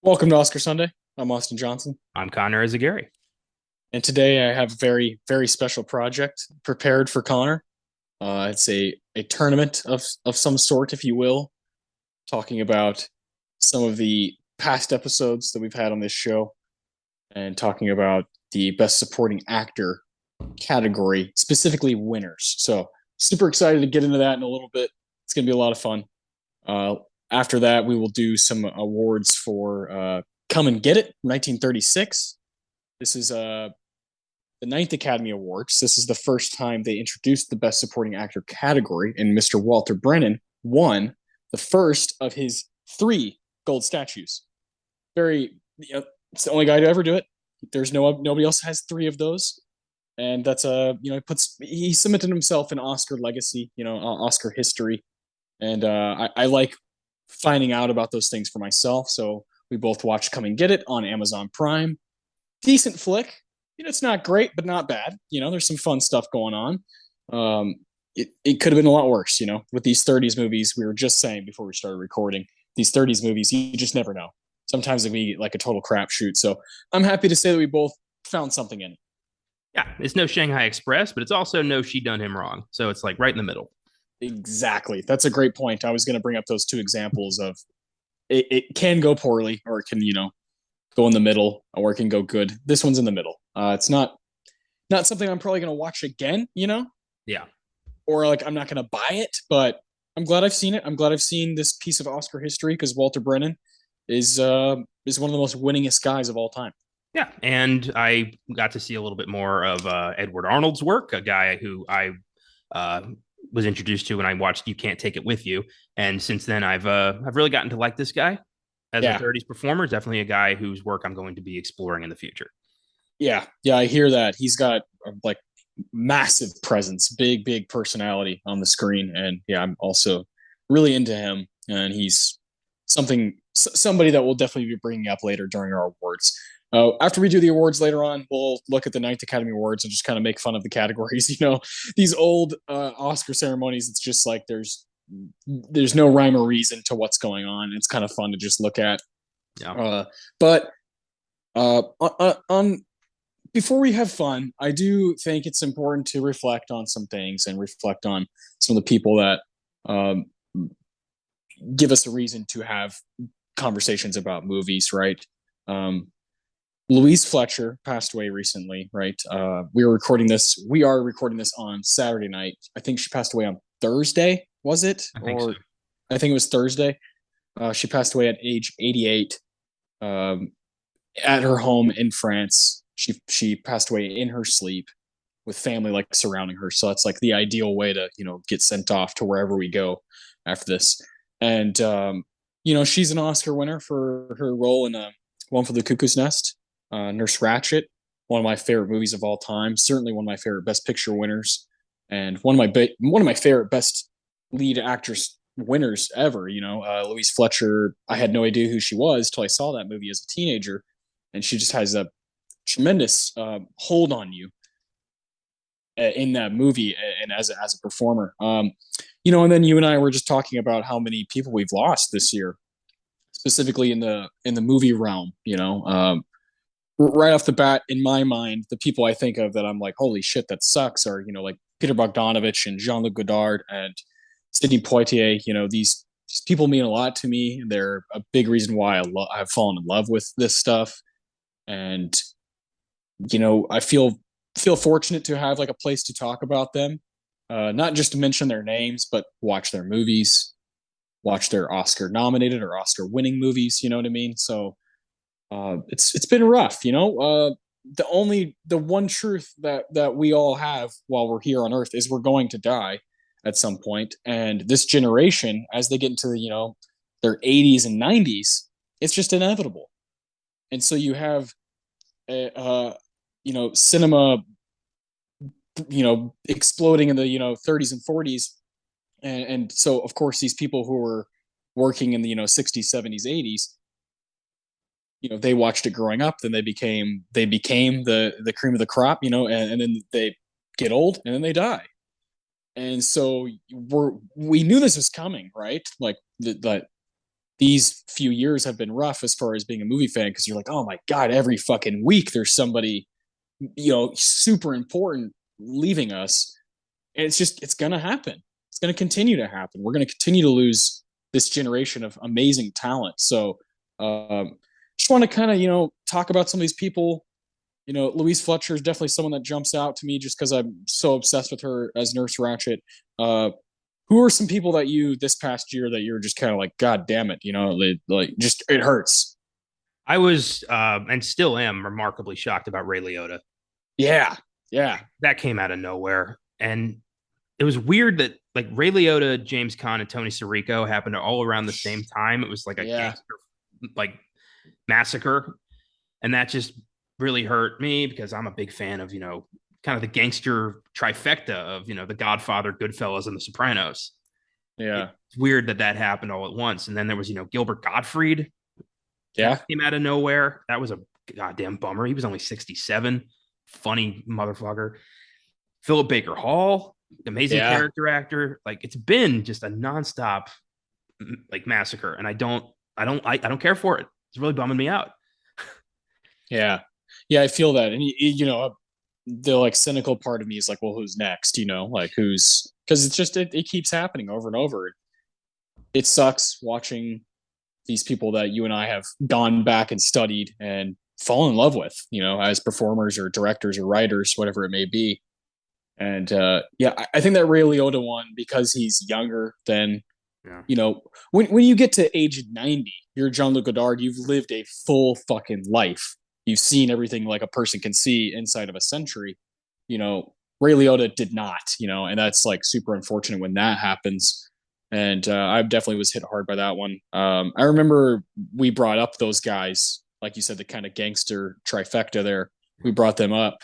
Welcome to Oscar Sunday. I'm Austin Johnson, I'm Connor Eyzaguirre. and today I have a very, very special project prepared for Connor. It's a tournament of some sort, if you will, talking about some of the past episodes that we've had on this show, and talking about the best supporting actor category, specifically winners. So super excited to get into that in a little bit. It's gonna be a lot of fun. Uh, After that, we will do some awards for Come and Get It, 1936. This is the Ninth Academy Awards. This is the first time they introduced the Best Supporting Actor category, and Mr. Walter Brennan won the first of his three gold statues. Very, it's the only guy to ever do it. There's nobody else has three of those, and that's he cemented himself in Oscar legacy, Oscar history, and I like finding out about those things for myself. So we both watched Come and Get It on Amazon Prime. Decent flick. It's not great, but not bad. There's some fun stuff going on. It could have been a lot worse, with these 30s movies. We were just saying before we started recording, these 30s movies, you just never know. Sometimes it can be like a total crapshoot. So I'm happy to say that we both found something in it. Yeah, it's no Shanghai Express, but it's also no She Done Him Wrong. So it's like right in the middle. Exactly. That's a great point. I was going to bring up those two examples of it can go poorly, or it can, go in the middle, or it can go good. This one's in the middle. It's not something I'm probably gonna watch again, Yeah. or like I'm not gonna buy it, but I'm glad I've seen it. I'm glad I've seen this piece of Oscar history because Walter Brennan is one of the most winningest guys of all time. Yeah. And I got to see a little bit more of Edward Arnold's work, a guy who I uh, was introduced to when I watched You Can't Take It With You. And since then, I've really gotten to like this guy as a Yeah, 30s performer. Definitely a guy whose work I'm going to be exploring in the future. yeah. I hear that he's got like massive presence, big personality on the screen, and yeah, I'm also really into him, and he's somebody that we'll definitely be bringing up later during our awards. After we do the awards later on, we'll look at the Ninth Academy Awards and just kind of make fun of the categories. These old Oscar ceremonies. It's just like there's no rhyme or reason to what's going on. It's kind of fun to just look at. Yeah. But on before we have fun, I do think it's important to reflect on some things and reflect on some of the people that um, give us a reason to have conversations about movies, right? Um, Louise Fletcher passed away recently, right? We are recording this on Saturday night. I think she passed away on Thursday, was it? I think so. Or I think it was Thursday. She passed away at age 88 um, at her home in France. She passed away in her sleep with family like surrounding her. So that's like the ideal way to get sent off to wherever we go after this. And she's an Oscar winner for her role in One for the Cuckoo's Nest, Nurse Ratched, one of my favorite movies of all time. Certainly one of my favorite Best Picture winners, and one of my favorite Best Lead Actress winners ever. Louise Fletcher. I had no idea who she was till I saw that movie as a teenager, and she just has a tremendous hold on you in that movie and as a performer. And then you and I were just talking about how many people we've lost this year, specifically in the movie realm. Right off the bat, in my mind, the people I think of that I'm like, holy shit, that sucks, are like Peter Bogdanovich and Jean-Luc Godard and Sidney Poitier. These people mean a lot to me. They're a big reason why I've fallen in love with this stuff, and I feel fortunate to have like a place to talk about them, not just to mention their names, but watch their movies, watch their Oscar nominated or Oscar winning movies. You know what I mean? So it's been rough. The one truth that we all have while we're here on Earth is we're going to die at some point, and this generation, as they get into their 80s and 90s, it's just inevitable. And so you have cinema exploding in the 30s and 40s, and so of course these people who were working in the 60s, 70s, 80s, they watched it growing up, then they became the cream of the crop, and then they get old and then they die. And so we knew this was coming, right? Like that these few years have been rough as far as being a movie fan because you're like, oh my god, every fucking week there's somebody super important leaving us, and it's gonna happen. It's gonna continue to happen. We're gonna continue to lose this generation of amazing talent. So, just want to kind of talk about some of these people. Louise Fletcher is definitely someone that jumps out to me just because I'm so obsessed with her as Nurse Ratched. Who are some people that you this past year that you're just kind of like, God damn it, like just it hurts. I was and still am remarkably shocked about Ray Liotta. Yeah, yeah, That came out of nowhere, and it was weird that like Ray Liotta, James Caan, and Tony Sirico happened all around the same time. It was like a yeah, gangster like massacre, and that just really hurt me because I'm a big fan of kind of the gangster trifecta of The Godfather, Goodfellas, and The Sopranos. yeah, It's weird that that happened all at once, and then there was Gilbert Gottfried that yeah, came out of nowhere. That was a goddamn bummer. He was only 67. Funny motherfucker. Philip Baker Hall, amazing yeah, character actor. Like it's been just a nonstop like massacre, and I don't care for it. It's really bumming me out. yeah, yeah. I feel that, and the like cynical part of me is like, well, who's next? Like who's because it's just it keeps happening over and over. It sucks watching these people that you and I have gone back and studied and fallen in love with, as performers or directors or writers, whatever it may be. And yeah, I think that Ray Liotta one because he's younger than Yeah. when you get to age 90, you're Jean-Luc Godard, you've lived a full fucking life. You've seen everything like a person can see inside of a century. Ray Liotta did not, and that's like super unfortunate when that happens. And I definitely was hit hard by that one. I remember we brought up those guys, like you said, the kind of gangster trifecta there. We brought them up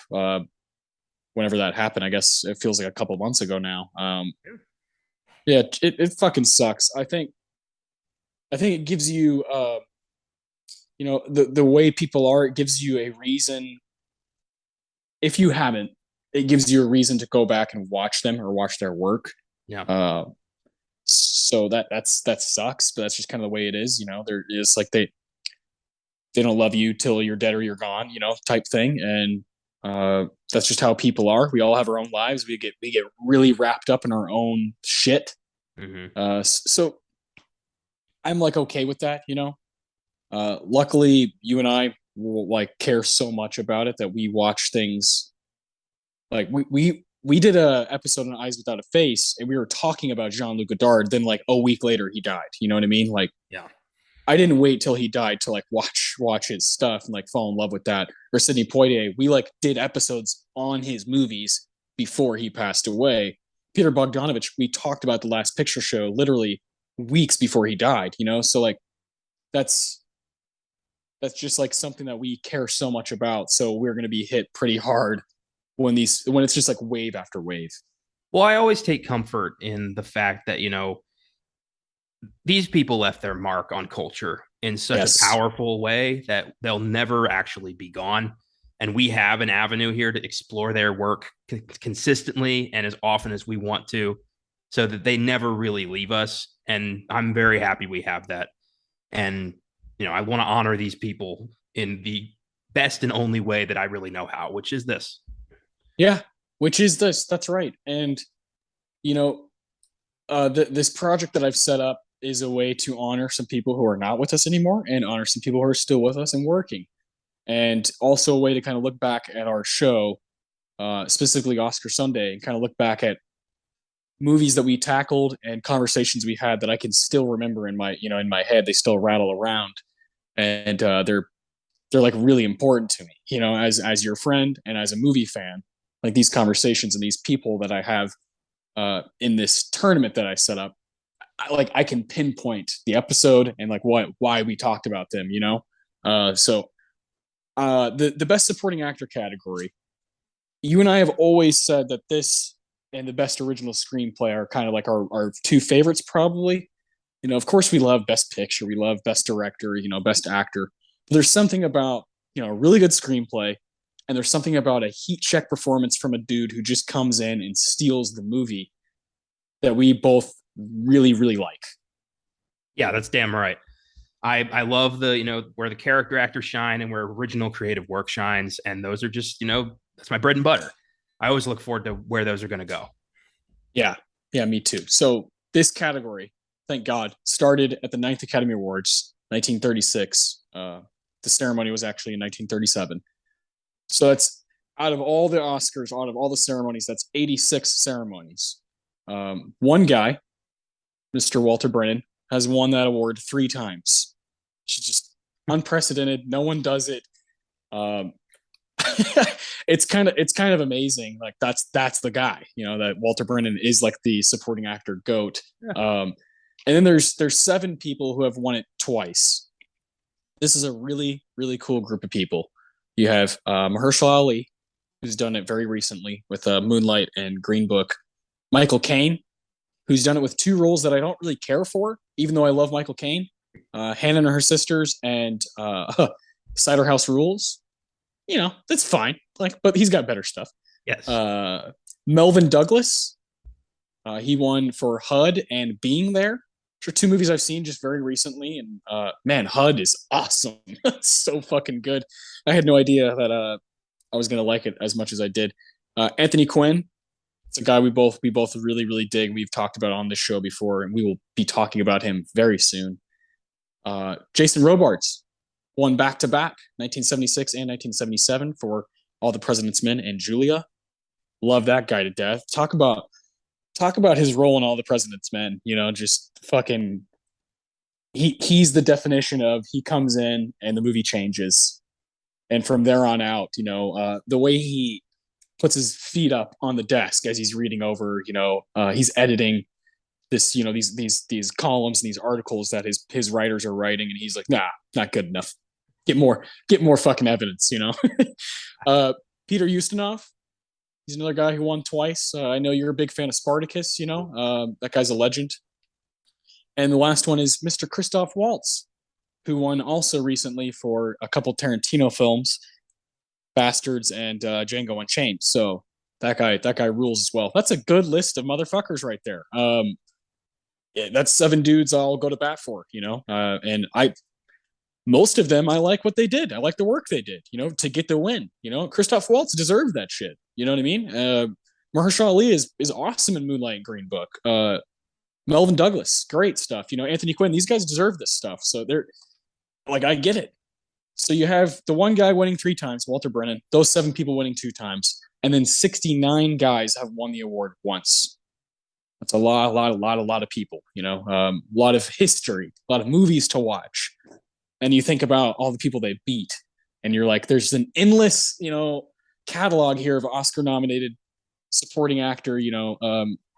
whenever that happened. I guess it feels like a couple months ago now. Yeah, it fucking sucks. I think it gives you, the way people are. It gives you a reason. If you haven't, it gives you a reason to go back and watch them or watch their work. Yeah. So that sucks, but that's just kind of the way it is. There is like they don't love you till you're dead or you're gone, type thing, and that's just how people are. We all have our own lives. We get really wrapped up in our own shit. Mm-hmm. So I'm like okay with that. Luckily, you and I will like care so much about it that we watch things like we did a episode on Eyes Without a Face, and we were talking about Jean-Luc Godard. Then like a week later, he died. You know what I mean? Like Yeah. I didn't wait till he died to like watch his stuff and like fall in love with that. Or Sidney Poitier, we like did episodes on his movies before he passed away. Peter Bogdanovich, we talked about The Last Picture Show literally weeks before he died. So like that's just like something that we care so much about. So we're going to be hit pretty hard when it's just like wave after wave. Well, I always take comfort in the fact that, these people left their mark on culture in such a Yes. powerful way that they'll never actually be gone. And we have an avenue here to explore their work consistently and as often as we want to, so that they never really leave us. And I'm very happy we have that. And, I want to honor these people in the best and only way that I really know how, which is this. Yeah. Which is this. That's right. And, you know, this project that I've set up is a way to honor some people who are not with us anymore and honor some people who are still with us and working. And also a way to kind of look back at our show, specifically Oscar Sunday, and kind of look back at movies that we tackled and conversations we had that I can still remember in my head. They still rattle around, and they're like really important to me. As your friend and as a movie fan, like these conversations and these people that I have in this tournament that I set up, I can pinpoint the episode and like why we talked about them. So the best supporting actor category, you and I have always said that this and the best original screenplay are kind of like our two favorites, probably. Of course, we love best picture, we love best director, best actor. But there's something about a really good screenplay, and there's something about a heat check performance from a dude who just comes in and steals the movie that we both really, really like. Yeah, that's damn right. I love the, where the character actors shine and where original creative work shines. And those are just, that's my bread and butter. I always look forward to where those are going to go. Yeah. Yeah, me too. So this category, thank God, started at the Ninth Academy Awards, 1936. The ceremony was actually in 1937. So that's out of all the Oscars, out of all the ceremonies, that's 86 ceremonies. One guy, Mr. Walter Brennan, has won that award 3 times. It's just unprecedented. No one does it. Um, it's kind of amazing. Like that's the guy. That Walter Brennan is like the supporting actor goat. And then there's 7 people who have won it twice. This is a really really cool group of people. You have Mahershala Ali, who's done it very recently with Moonlight and Green Book. Michael Caine, who's done it with 2 roles that I don't really care for, even though I love Michael Caine. Hannah and Her Sisters and Cider House Rules. That's fine. But he's got better stuff. Yes. Melvin Douglas, he won for HUD and Being There, which are 2 movies I've seen just very recently. And man, HUD is awesome. It's so fucking good. I had no idea that I was gonna like it as much as I did. Anthony Quinn, it's a guy we both really really dig. We've talked about on this show before, and we will be talking about him very soon. Jason Robards won back to back, 1976 and 1977 for All the President's Men and Julia. Love that guy to death. Talk about his role in All the President's Men. Just fucking. He's the definition of he comes in and the movie changes, and from there on out, the way he puts his feet up on the desk as he's reading over, he's editing this, these columns and these articles that his writers are writing, and he's like, nah, not good enough. Get more fucking evidence, Peter Ustinov, he's another guy who won twice. I know you're a big fan of Spartacus, that guy's a legend. And the last one is Mr. Christoph Waltz, who won also recently for a couple Tarantino films, Bastards and Django Unchained. So that guy rules as well. That's a good list of motherfuckers right there. Yeah, that's 7 dudes I'll go to bat for, and most of them, I like what they did. I like the work they did, to get the win. Christoph Waltz deserved that shit. You know what I mean? Mahershala Ali is awesome in Moonlight and Green Book. Melvin Douglas, great stuff. Anthony Quinn, these guys deserve this stuff. So they're like, I get it. So you have the one guy winning 3 times, Walter Brennan, those 7 people winning 2 times, and then 69 guys have won the award once. That's a lot of people, a lot of history, a lot of movies to watch. And you think about all the people they beat, and you're like, there's an endless, catalog here of Oscar-nominated supporting actor,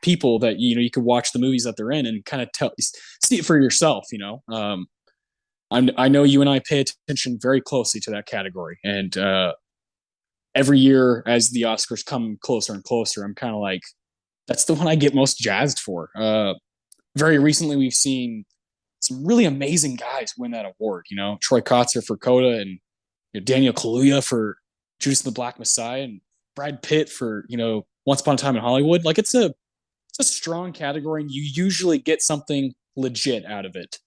people that you could watch the movies that they're in and kind of see it for yourself. I know you and I pay attention very closely to that category, and every year as the Oscars come closer and closer, I'm kind of like, that's the one I get most jazzed for. Very recently, we've seen some really amazing guys win that award. Troy Kotzer for Coda, and Daniel Kaluuya for Judas and the Black Messiah, and Brad Pitt for Once Upon a Time in Hollywood. Like it's a strong category, and you usually get something legit out of it.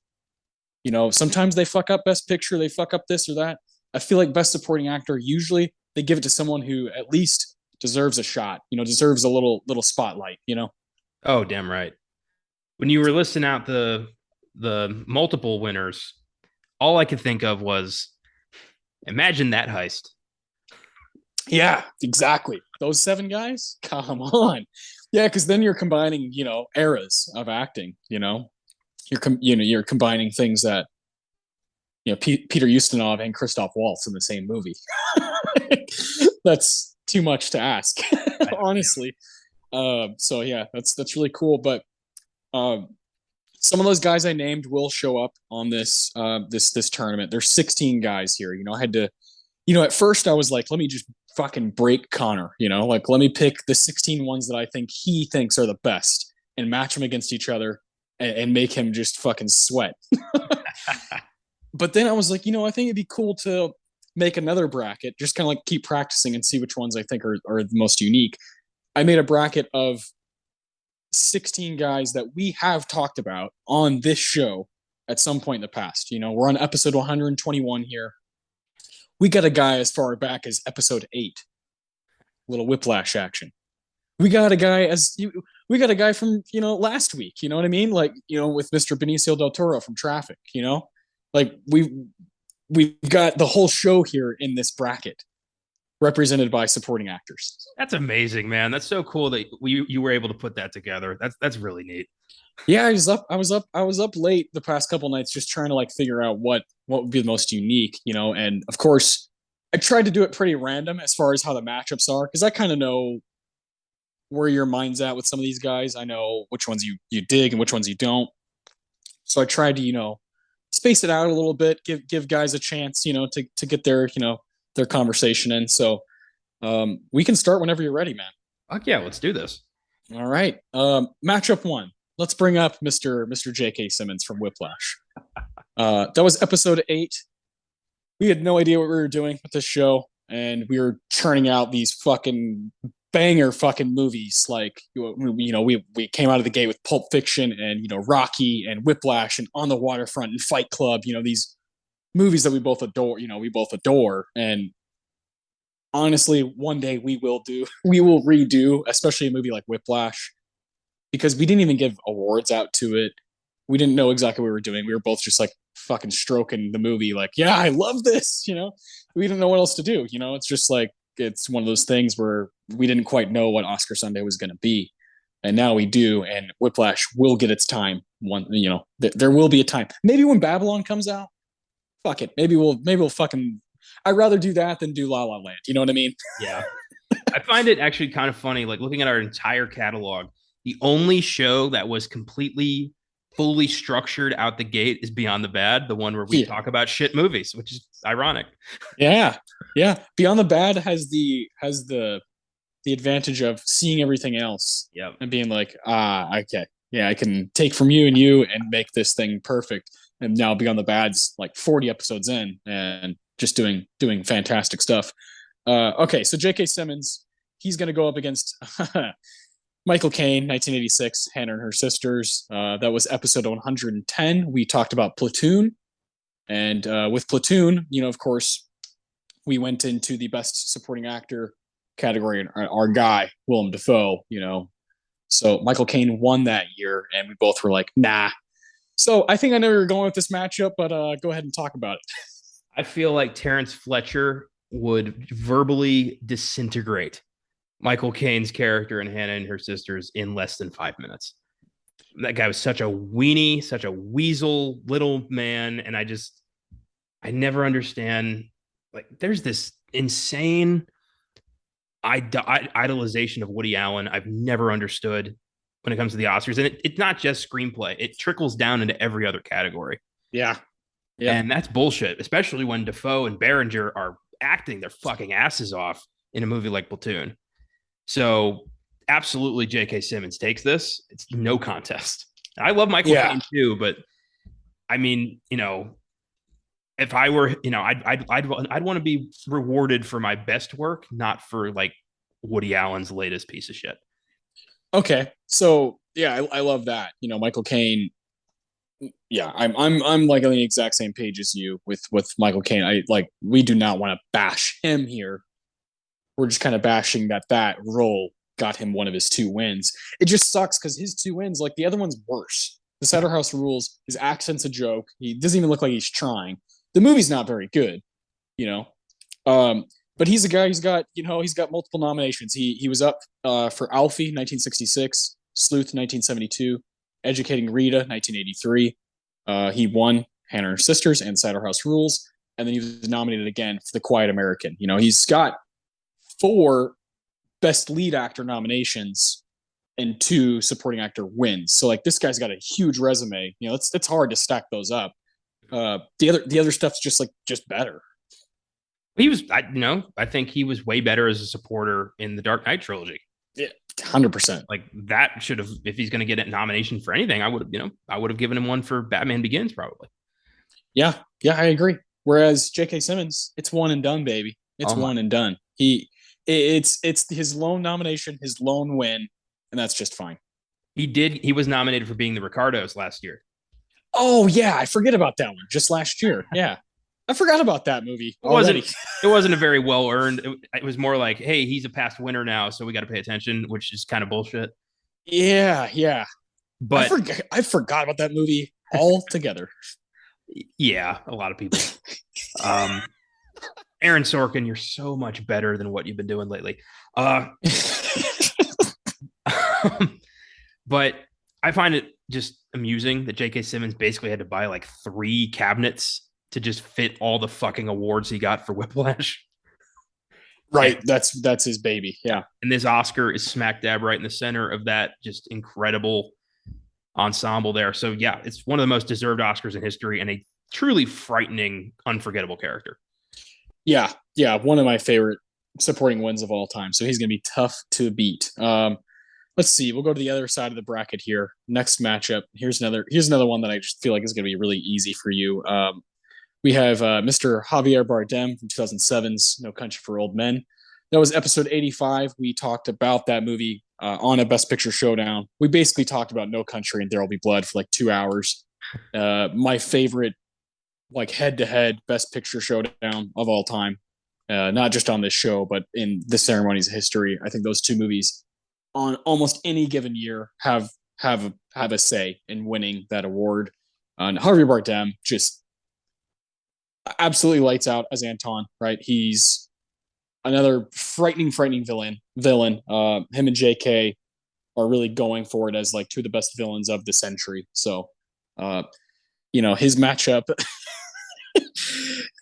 Sometimes they fuck up Best Picture, they fuck up this or that. I feel like Best Supporting Actor, usually they give it to someone who at least deserves a shot, deserves a little spotlight, Oh, damn right. When you were listing out the multiple winners, all I could think of was, imagine that heist. Yeah, exactly. Those 7 guys, come on. Yeah, because then you're combining, eras of acting. You're combining things that Peter Ustinov and Christoph Waltz in the same movie. That's too much to ask, honestly. So yeah, that's really cool. But some of those guys I named will show up on this this tournament. There's 16 guys here. I had to, at first I was like, let me just fucking break Connor. Let me pick the 16 ones that I think he thinks are the best and match them against each other and make him just fucking sweat. But then I was like, I think it'd be cool to make another bracket, just kind of like keep practicing and see which ones I think are the most unique. I made a bracket of 16 guys that we have talked about on this show at some point in the past. You know, we're on episode 121 here. We got a guy as far back as episode 8. Little Whiplash action. We got a guy we got a guy from, last week, you know what I mean? Like, with Mr. Benicio Del Toro from Traffic, Like we've got the whole show here in this bracket represented by supporting actors. That's amazing, man. That's so cool that you were able to put that together. That's really neat. Yeah, I was up late the past couple nights just trying to like figure out what would be the most unique, and of course I tried to do it pretty random as far as how the matchups are, because I kind of know where your mind's at with some of these guys. I know which ones you dig and which ones you don't. So I tried to, space it out a little bit, give guys a chance, to get their conversation in. So we can start whenever you're ready, man. Fuck yeah, let's do this. All right. Matchup 1. Let's bring up Mr. J.K. Simmons from Whiplash. That was episode 8. We had no idea what we were doing with this show, and we were churning out these fucking banger fucking movies. Like, we came out of the gate with Pulp Fiction and, Rocky and Whiplash and On the Waterfront and Fight Club, these movies that we both adore. And honestly, one day we will redo, especially a movie like Whiplash, because we didn't even give awards out to it. We didn't know exactly what we were doing. We were both just like fucking stroking the movie. Like, yeah, I love this. We didn't know what else to do. It's just like, it's one of those things where we didn't quite know what Oscar Sunday was going to be. And now we do. And Whiplash will get its time. There will be a time. Maybe when Babylon comes out, fuck it. Maybe we'll fucking, I'd rather do that than do La La Land. You know what I mean? Yeah. I find it actually kind of funny, like looking at our entire catalog, the only show that was completely fully structured out the gate is Beyond the Bad, the one where we talk about shit movies, which is ironic. Yeah. Beyond the Bad has the advantage of seeing everything else. Yep. And being like, okay, yeah, I can take from you and make this thing perfect. And now Beyond the Bad's like 40 episodes in and just doing fantastic stuff. Okay, so J.K. Simmons, he's going to go up against Michael Caine, 1986, Hannah and Her Sisters. That was episode 110. We talked about Platoon. And with Platoon, of course, we went into the best supporting actor category, and our guy, Willem Dafoe, So Michael Caine won that year, and we both were like, nah. So I think I know where you're going with this matchup, but go ahead and talk about it. I feel like Terrence Fletcher would verbally disintegrate Michael Caine's character in Hannah and Her Sisters in less than 5 minutes. That guy was such a weenie, such a weasel little man. And I never understand. Like, there's this insane idolization of Woody Allen I've never understood when it comes to the Oscars. And it's not just screenplay. It trickles down into every other category. Yeah. And that's bullshit, especially when Dafoe and Berenger are acting their fucking asses off in a movie like Platoon. So absolutely J.K. Simmons takes this. It's no contest. I love Michael Caine too, but I mean, if I were, I'd want to be rewarded for my best work, not for like Woody Allen's latest piece of shit. Okay. So yeah, I love that. Michael Caine. Yeah, I'm like on the exact same page as you with Michael Caine. We do not want to bash him here. We're just kind of bashing that role got him one of his 2 wins. It just sucks because his 2 wins, like the other one's worse. The Cider House Rules, his accent's a joke. He doesn't even look like he's trying. The movie's not very good, but he's a guy who's got, he's got multiple nominations. He was up for Alfie, 1966, Sleuth, 1972, Educating Rita, 1983. He won Hannah and Her Sisters and Cider House Rules, and then he was nominated again for The Quiet American. He's got 4 Best Lead Actor nominations and 2 Supporting Actor wins. So like this guy's got a huge resume. It's hard to stack those up. The other stuff's just better. He was, I think he was way better as a supporter in the Dark Knight trilogy. Yeah, 100%. Like that should have, if he's going to get a nomination for anything, I would have given him one for Batman Begins probably. Yeah, I agree. Whereas J.K. Simmons, it's one and done, baby. It's one and done. It's his lone nomination, his lone win, and that's just fine. He was nominated for being the Ricardos last year. Oh yeah, I forget about that one. Just last year. Yeah. I forgot about that movie It already. wasn't a very well earned. It was more like, hey, he's a past winner now, so we got to pay attention, which is kind of bullshit. Yeah, yeah. But I forgot about that movie altogether. yeah, a lot of people. Um, Aaron Sorkin, you're so much better than what you've been doing lately. Uh, but I find it just amusing that J.K. Simmons basically had to buy like 3 cabinets to just fit all the fucking awards he got for Whiplash. Right, that's his baby. Yeah. And this Oscar is smack dab right in the center of that just incredible ensemble there. So yeah, it's one of the most deserved Oscars in history and a truly frightening, unforgettable character. Yeah, yeah, one of my favorite supporting wins of all time. So he's going to be tough to beat. Let's see. We'll go to the other side of the bracket here. Next matchup. Here's another one that I just feel like is going to be really easy for you. We have Mr. Javier Bardem from 2007's No Country for Old Men. That was episode 85. We talked about that movie on a Best Picture showdown. We basically talked about No Country and There Will Be Blood for like 2 hours. My favorite, like head-to-head Best Picture showdown of all time. Not just on this show, but in the ceremonies of history. I think those two movies on almost any given year have a say in winning that award. And Javier Bardem just absolutely lights out as Anton, right? He's another frightening villain. Him and JK are really going for it as like two of the best villains of the century. So, his matchup,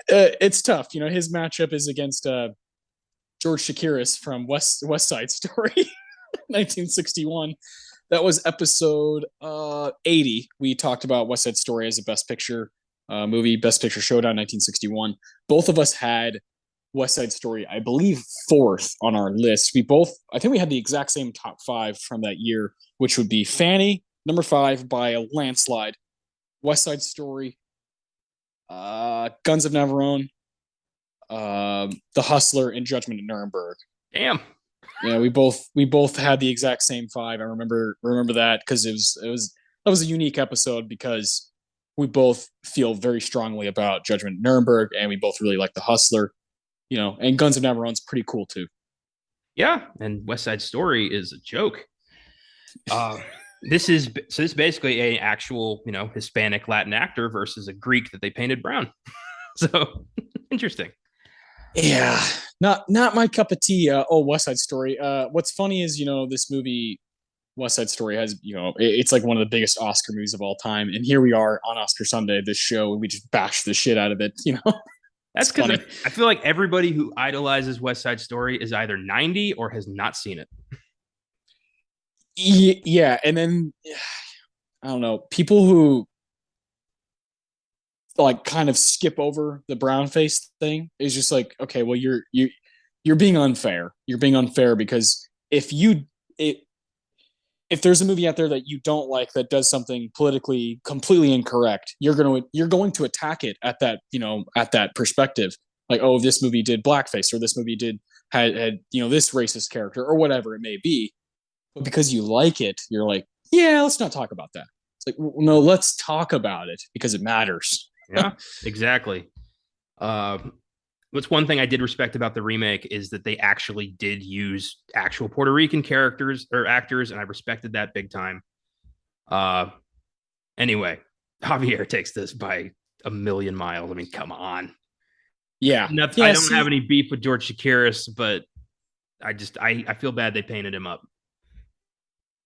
it's tough. His matchup is against George Chakiris from West Side Story, 1961. That was episode 80. We talked about West Side Story as a Best Picture movie, Best Picture Showdown, 1961. Both of us had West Side Story, I believe, fourth on our list. I think we had the exact same top 5 from that year, which would be Fanny, number 5 by a landslide, West Side Story, Guns of Navarone, The Hustler, and Judgment at Nuremberg. Damn. Yeah, we both had the exact same 5. I remember that because that was a unique episode because we both feel very strongly about Judgment at Nuremberg, and we both really like The Hustler. And Guns of Navarone's pretty cool too. Yeah, and West Side Story is a joke. This is basically a actual, Hispanic Latin actor versus a Greek that they painted brown. So interesting. Yeah, not my cup of tea. West Side Story. What's funny is this movie, West Side Story, has it's like one of the biggest Oscar movies of all time, and here we are on Oscar Sunday. This show, and we just bash the shit out of it. That's because I feel like everybody who idolizes West Side Story is either 90 or has not seen it. Yeah, and then I don't know, people who like kind of skip over the brown face thing is just like, okay, well you're being unfair. You're being unfair because if there's a movie out there that you don't like that does something politically completely incorrect, you're going to attack it at that perspective. Like, oh, this movie did blackface, or this movie had this racist character, or whatever it may be. But because you like it, you're like, yeah, let's not talk about that. It's like, no, let's talk about it because it matters. Yeah, exactly. What's one thing I did respect about the remake is that they actually did use actual Puerto Rican characters or actors, and I respected that big time. Anyway, Javier takes this by a million miles. I mean, come on. Yeah. I don't have any beef with George Chakiris, but I feel bad they painted him up.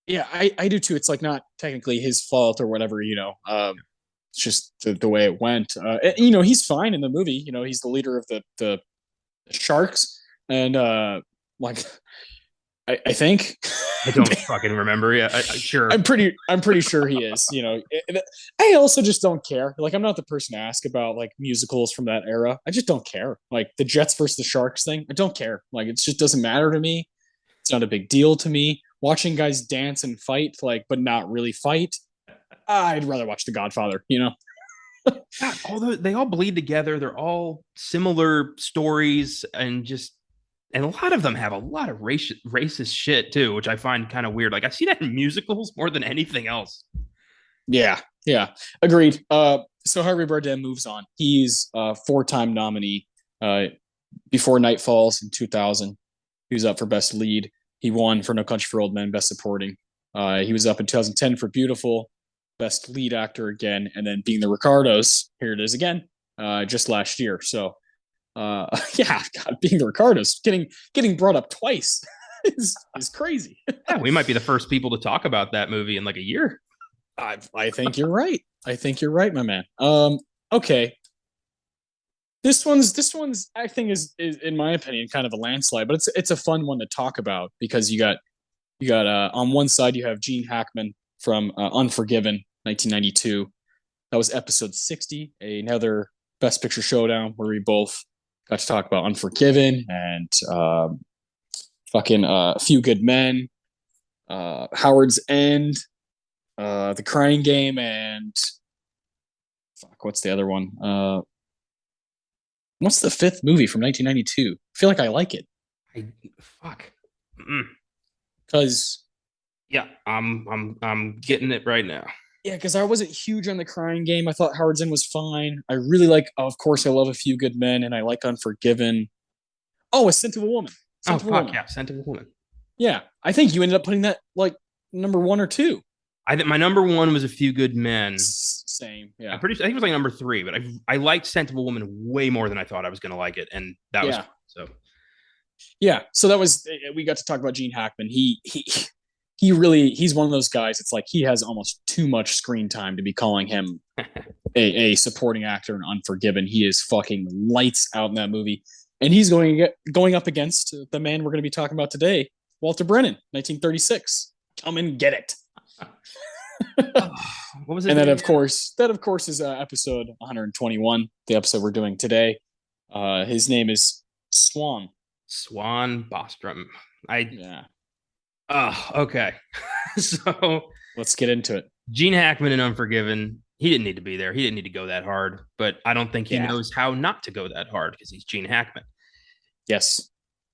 Yeah, I do too. It's like not technically his fault or whatever, it's just the way it went. He's fine in the movie. He's the leader of the Sharks, and like I think I don't fucking remember. Yeah, sure. I'm pretty sure he is. I also just don't care. Like, I'm not the person to ask about like musicals from that era. I just don't care. Like the Jets versus the Sharks thing, I don't care. Like, it just doesn't matter to me. It's not a big deal to me. Watching guys dance and fight, like, but not really fight. I'd rather watch The Godfather. God, although they all bleed together, they're all similar stories, and a lot of them have a lot of racist shit too, which I find kind of weird. Like, I see that in musicals more than anything else. Yeah, Yeah, agreed. So Javier Bardem moves on. He's a four-time nominee. Before Night Falls in 2000, he was up for Best Lead. He won for No Country for Old Men, Best Supporting. He was up in 2010 for Beautiful, Best Lead Actor again, and then Being the Ricardos. Here it is again, just last year. So, yeah, God, Being the Ricardos, getting brought up twice is crazy. Yeah, we might be the first people to talk about that movie in like a year. I think you're right. I think you're right, my man. Okay. This one's I think is in my opinion kind of a landslide, but it's a fun one to talk about because you got on one side you have Gene Hackman from Unforgiven 1992. That was episode 60, another Best Picture showdown where we both got to talk about Unforgiven and fucking A Few Good Men, Howard's End, The Crying Game, and fuck, what's the other one? What's the fifth movie from 1992? I feel like I like it I fuck. Mm. because Yeah, I'm getting it right now. yeah, because I wasn't huge on The Crying Game. I thought Howard's End was fine. I really like, of course, I love A Few Good Men, and I like Unforgiven. Oh, A Scent of a Woman. Oh Scent of a fuck Woman. yeah, Scent of a Woman. Yeah, I think you ended up putting that like number one or two. I think my number one was A Few Good Men. Same. I'm Yeah. pretty. I think it was like number three, but I liked Scent of a Woman way more than I thought I was going to like it, and that was Yeah. so. Yeah. So that was we got to talk about Gene Hackman. He's one of those guys. It's like he has almost too much screen time to be calling him a supporting actor in Unforgiven. He is fucking lights out in that movie, and he's going up against the man we're going to be talking about today, Walter Brennan, 1936. Come and get it. What was it? And that of course is episode 121, the episode we're doing today. His name is Swan. Swan Bostrom. Yeah. Okay. So Let's get into it. Gene Hackman in Unforgiven, he didn't need to be there. He didn't need to go that hard, but I don't think he knows how not to go that hard because he's Gene Hackman. Yes.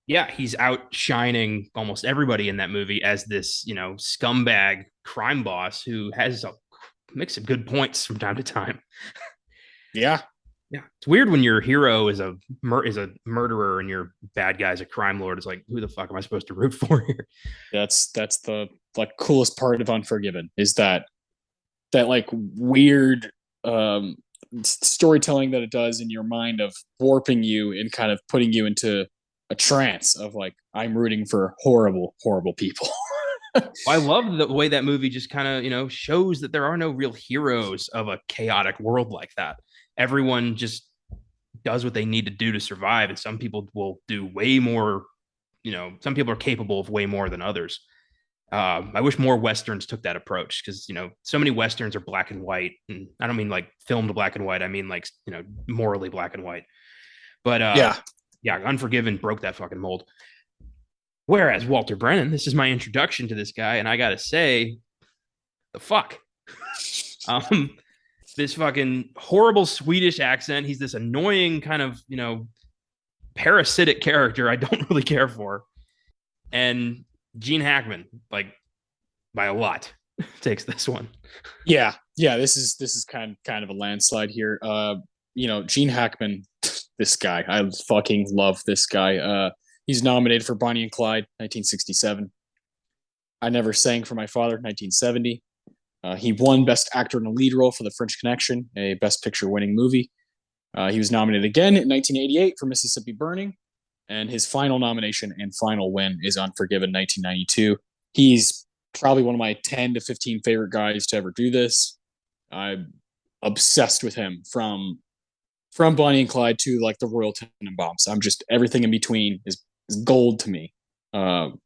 Yeah, he's outshining almost everybody in that movie as this, scumbag crime boss who has a mix of good points from time to time. Yeah. Yeah, it's weird when your hero is a murderer and your bad guy's a crime lord. It's like, who the fuck am I supposed to root for here? That's the like coolest part of Unforgiven is that like weird storytelling that it does in your mind of warping you and kind of putting you into a trance of like I'm rooting for horrible people. I love the way that movie just kind of shows that there are no real heroes of a chaotic world like that. Everyone just does what they need to do to survive, and some people will do way more. Some people are capable of way more than others. I wish more westerns took that approach because so many westerns are black and white, and I don't mean like filmed black and white. I mean like morally black and white. But yeah, Unforgiven broke that fucking mold. Whereas Walter Brennan, this is my introduction to this guy, and I gotta say, the fuck, this fucking horrible Swedish accent. He's this annoying kind of parasitic character I don't really care for, and Gene Hackman, like by a lot, takes this one. Yeah, this is kind of a landslide here. Gene Hackman, this guy, I fucking love this guy. He's nominated for Bonnie and Clyde, 1967. I Never Sang for My Father, 1970. He won Best Actor in a Lead Role for The French Connection, a Best Picture winning movie. He was nominated again in 1988 for Mississippi Burning, and his final nomination and final win is Unforgiven, 1992. He's probably one of my 10 to 15 favorite guys to ever do this. I'm obsessed with him from Bonnie and Clyde to like the Royal Tenenbaums. I'm just everything in between is gold to me. And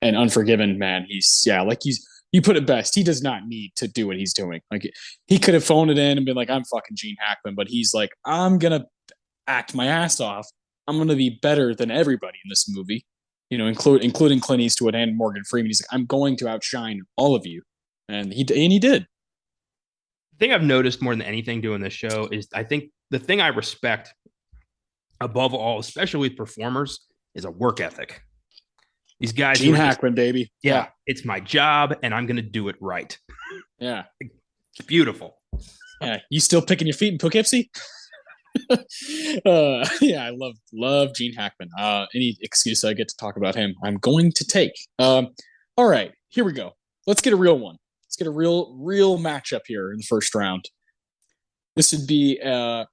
Unforgiven, man, you put it best. He does not need to do what he's doing. Like he could have phoned it in and been like, I'm fucking Gene Hackman, but he's like, I'm gonna act my ass off. I'm gonna be better than everybody in this movie. Including Clint Eastwood and Morgan Freeman. He's like, I'm going to outshine all of you. And he did. The thing I've noticed more than anything doing this show is I think the thing I respect above all, especially with performers, is a work ethic. These guys, Gene Hackman, baby. Yeah, it's my job, and I'm going to do it right. Yeah. It's beautiful. Yeah, you still picking your feet in Poughkeepsie? Yeah, I love Gene Hackman. Any excuse I get to talk about him, I'm going to take. All right, here we go. Let's get a real one. Let's get a real matchup here in the first round. This would be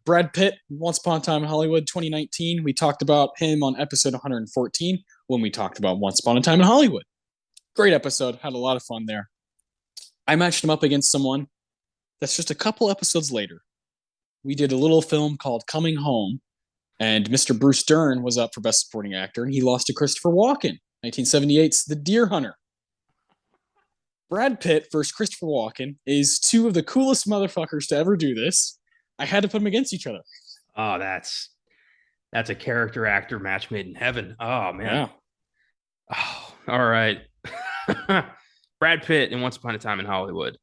Brad Pitt, Once Upon a Time in Hollywood 2019. We talked about him on episode 114 when we talked about Once Upon a Time in Hollywood. Great episode. Had a lot of fun there. I matched him up against someone that's just a couple episodes later. We did a little film called Coming Home, and Mr. Bruce Dern was up for Best Supporting Actor, and he lost to Christopher Walken, 1978's The Deer Hunter. Brad Pitt versus Christopher Walken is two of the coolest motherfuckers to ever do this. I had to put them against each other. Oh, that's a character actor match made in heaven. Oh man. Yeah. Oh, all right. Brad Pitt in Once Upon a Time in Hollywood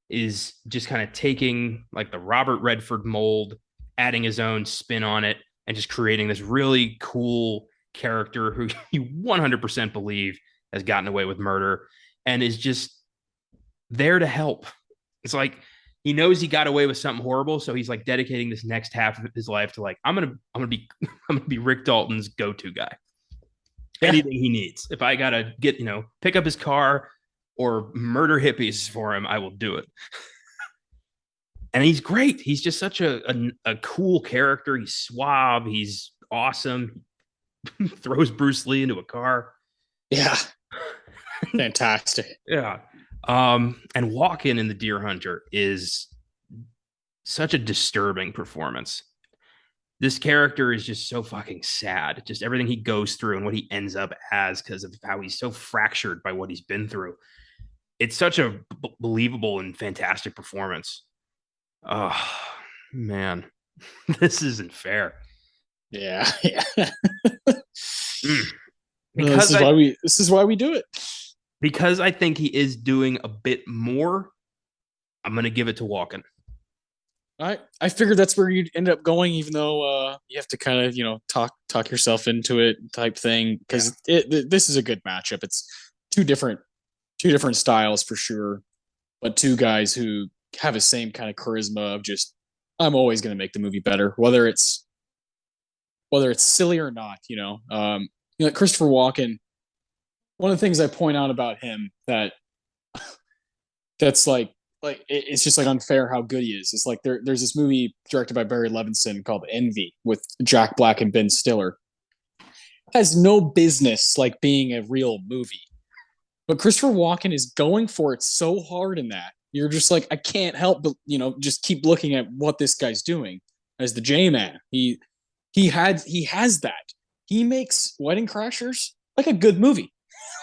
is just kind of taking like the Robert Redford mold, adding his own spin on it, and just creating this really cool character who you 100% believe has gotten away with murder and is just there to help. It's like he knows he got away with something horrible, so he's like dedicating this next half of his life to like I'm gonna be Rick Dalton's go-to guy. Yeah. Anything he needs. If I gotta get pick up his car or murder hippies for him, I will do it. And he's great. He's just such a cool character. He's suave. He's awesome. Throws Bruce Lee into a car. Yeah. Fantastic. Yeah. And Walken in The Deer Hunter is such a disturbing performance. This character is just so fucking sad. Just everything he goes through and what he ends up as because of how he's so fractured by what he's been through. It's such a believable and fantastic performance. Oh, man. This isn't fair. Yeah. Because this is why we do it. Because I think he is doing a bit more, I'm going to give it to Walken. I figured that's where you'd end up going, even though you have to kind of talk yourself into it type thing because this is a good matchup. It's two different styles for sure, but two guys who have the same kind of charisma of just I'm always going to make the movie better, whether it's silly or not. Christopher Walken. One of the things I point out about him that's like it's just like unfair how good he is. It's like there's this movie directed by Barry Levinson called Envy with Jack Black and Ben Stiller. It has no business like being a real movie. But Christopher Walken is going for it so hard in that. You're just like, I can't help but, just keep looking at what this guy's doing as the J-Man. He has that. He makes Wedding Crashers like a good movie.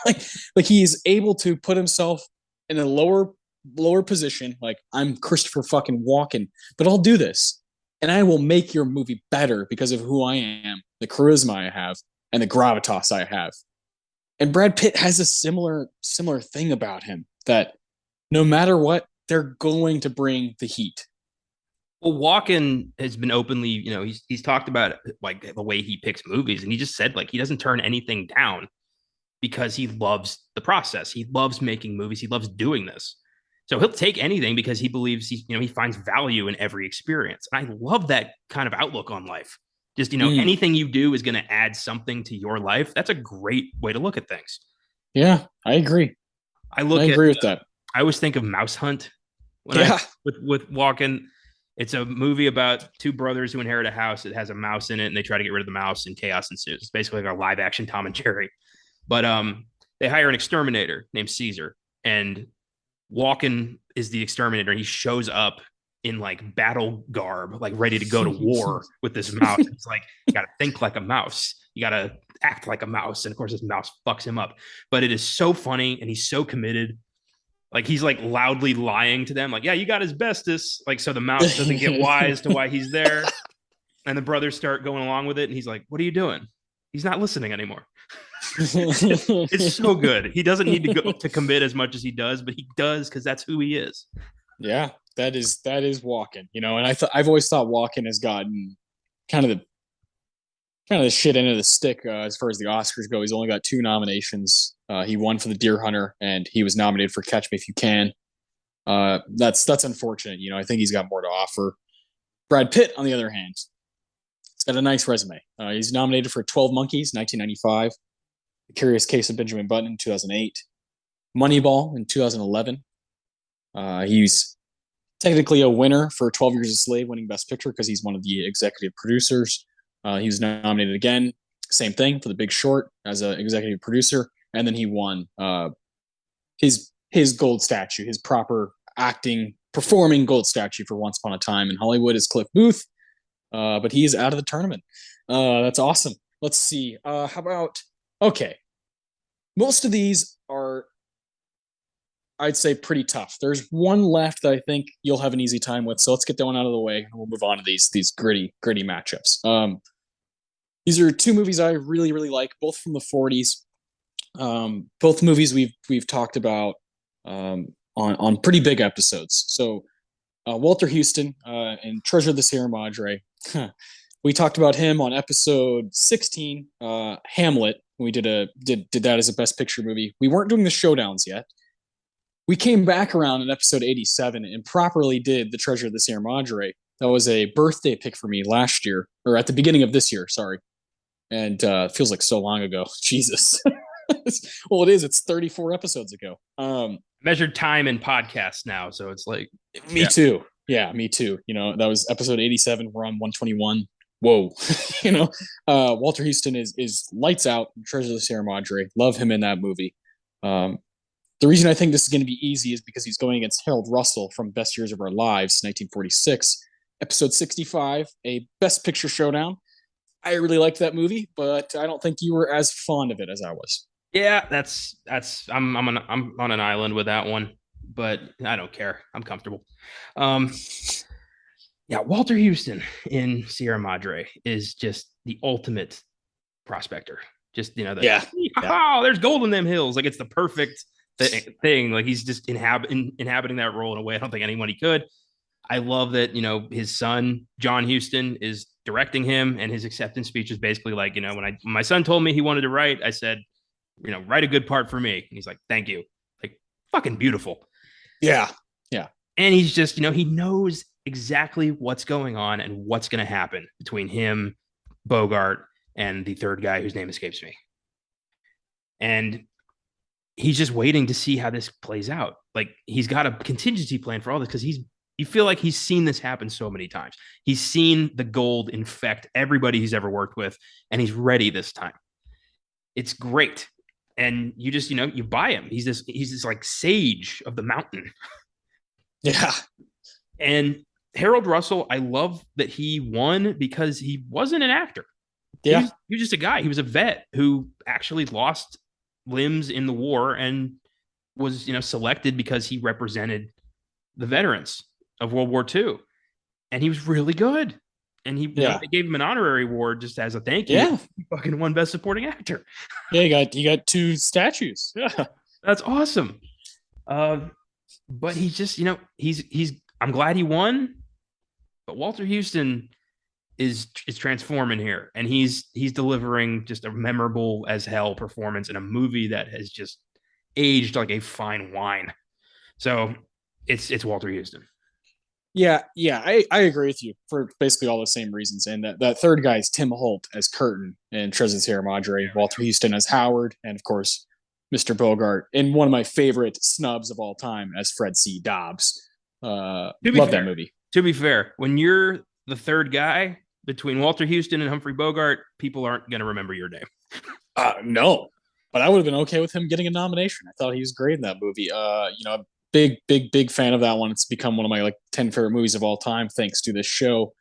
like he is able to put himself in a lower position. Like I'm Christopher fucking Walken, but I'll do this, and I will make your movie better because of who I am, the charisma I have, and the gravitas I have. And Brad Pitt has a similar thing about him that no matter what, they're going to bring the heat. Well, Walken has been openly, he's talked about like the way he picks movies, and he just said like he doesn't turn anything down because he loves the process. He loves making movies. He loves doing this. So he'll take anything because he believes he finds value in every experience. And I love that kind of outlook on life. Just, anything you do is going to add something to your life. That's a great way to look at things. Yeah, I agree. I agree with that. I always think of Mouse Hunt with Walken. It's a movie about two brothers who inherit a house that has a mouse in it, and they try to get rid of the mouse, and chaos ensues. It's basically like a live action Tom and Jerry. But they hire an exterminator named Caesar, and Walken is the exterminator. He shows up in like battle garb, like ready to go to war with this mouse. It's like, you got to think like a mouse. You got to act like a mouse. And of course, this mouse fucks him up. But it is so funny, and he's so committed. Like he's like loudly lying to them, like, yeah, you got asbestos. Like, so the mouse doesn't get wise to why he's there. And the brothers start going along with it. And he's like, what are you doing? He's not listening anymore. It's so good. He doesn't need to go to commit as much as he does, but he does because that's who he is. Yeah, that is Walken. And I've always thought Walken has gotten kind of the shit end of the stick as far as the Oscars go. He's only got 2 nominations. He won for The Deer Hunter, and he was nominated for Catch Me If You Can. That's unfortunate. I think he's got more to offer. Brad Pitt, on the other hand, he's got a nice resume. He's nominated for 12 Monkeys, 1995, The Curious Case of Benjamin Button in 2008, Moneyball in 2011. He's technically a winner for 12 Years a Slave, winning Best Picture because he's one of the executive producers. He was nominated again, same thing, for The Big Short as an executive producer, and then he won his gold statue, his proper acting, performing gold statue for Once Upon a Time in Hollywood is Cliff Booth, but he is out of the tournament. That's awesome. Let's see. How about, okay, most of these are, I'd say, pretty tough. There's one left that I think you'll have an easy time with, so let's get that one out of the way, and we'll move on to these gritty matchups. These are two movies I really, really like, both from the 40s. Both movies we've talked about on pretty big episodes. So Walter Houston and Treasure of the Sierra Madre. We talked about him on episode 16, Hamlet. We did that as a Best Picture movie. We weren't doing the showdowns yet. We came back around in episode 87 and properly did the Treasure of the Sierra Madre. That was a birthday pick for me last year, or at the beginning of this year, sorry. And feels like so long ago. Jesus. Well, it is. It's 34 episodes ago. Measured time in podcasts now, so it's like me too. Yeah, me too. That was episode 87. We're on 121. Whoa. Walter Houston is lights out. Treasure of the Sierra Madre. Love him in that movie. The reason I think this is going to be easy is because he's going against Harold Russell from Best Years of Our Lives, 1946, episode 65, a Best Picture showdown. I really liked that movie, but I don't think you were as fond of it as I was. Yeah, that's I'm on an island with that one, but I don't care. I'm comfortable. Yeah, Walter Houston in Sierra Madre is just the ultimate prospector. Just oh, there's gold in them hills. Like, it's the perfect thing. Like, he's just inhabiting that role in a way I don't think anybody could. I love that, his son, John Huston, is directing him, and his acceptance speech is basically like, when my son told me he wanted to write, I said, write a good part for me. And he's like, thank you. Like, fucking beautiful. Yeah. Yeah. And he's just, he knows exactly what's going on and what's going to happen between him, Bogart, and the third guy whose name escapes me. And he's just waiting to see how this plays out. Like, he's got a contingency plan for all this because you feel like he's seen this happen so many times. He's seen the gold infect everybody he's ever worked with, and he's ready this time. It's great. And you just, you buy him. He's this like sage of the mountain. Yeah. And Harold Russell, I love that he won because he wasn't an actor. Yeah. He was just a guy. He was a vet who actually lost limbs in the war and was, selected because he represented the veterans of World War II. And he was really good. And they gave him an honorary award just as a thank you. Yeah. He fucking won Best Supporting Actor. Yeah, he got 2 statues. Yeah. That's awesome. But he's just, I'm glad he won. But Walter Houston is transforming here, and he's delivering just a memorable as hell performance in a movie that has just aged like a fine wine. So it's Walter Houston. Yeah, I agree with you for basically all the same reasons. And that third guy is Tim Holt as Curtin and Treasure of the Sierra Madre, Walter Houston as Howard, and of course Mr. Bogart, and one of my favorite snubs of all time as Fred C. Dobbs. Love that movie. To be fair, when you're the third guy between Walter Houston and Humphrey Bogart, people aren't going to remember your name. No, but I would have been okay with him getting a nomination. I thought he was great in that movie. Big fan of that one. It's become one of my 10 favorite movies of all time, thanks to this show,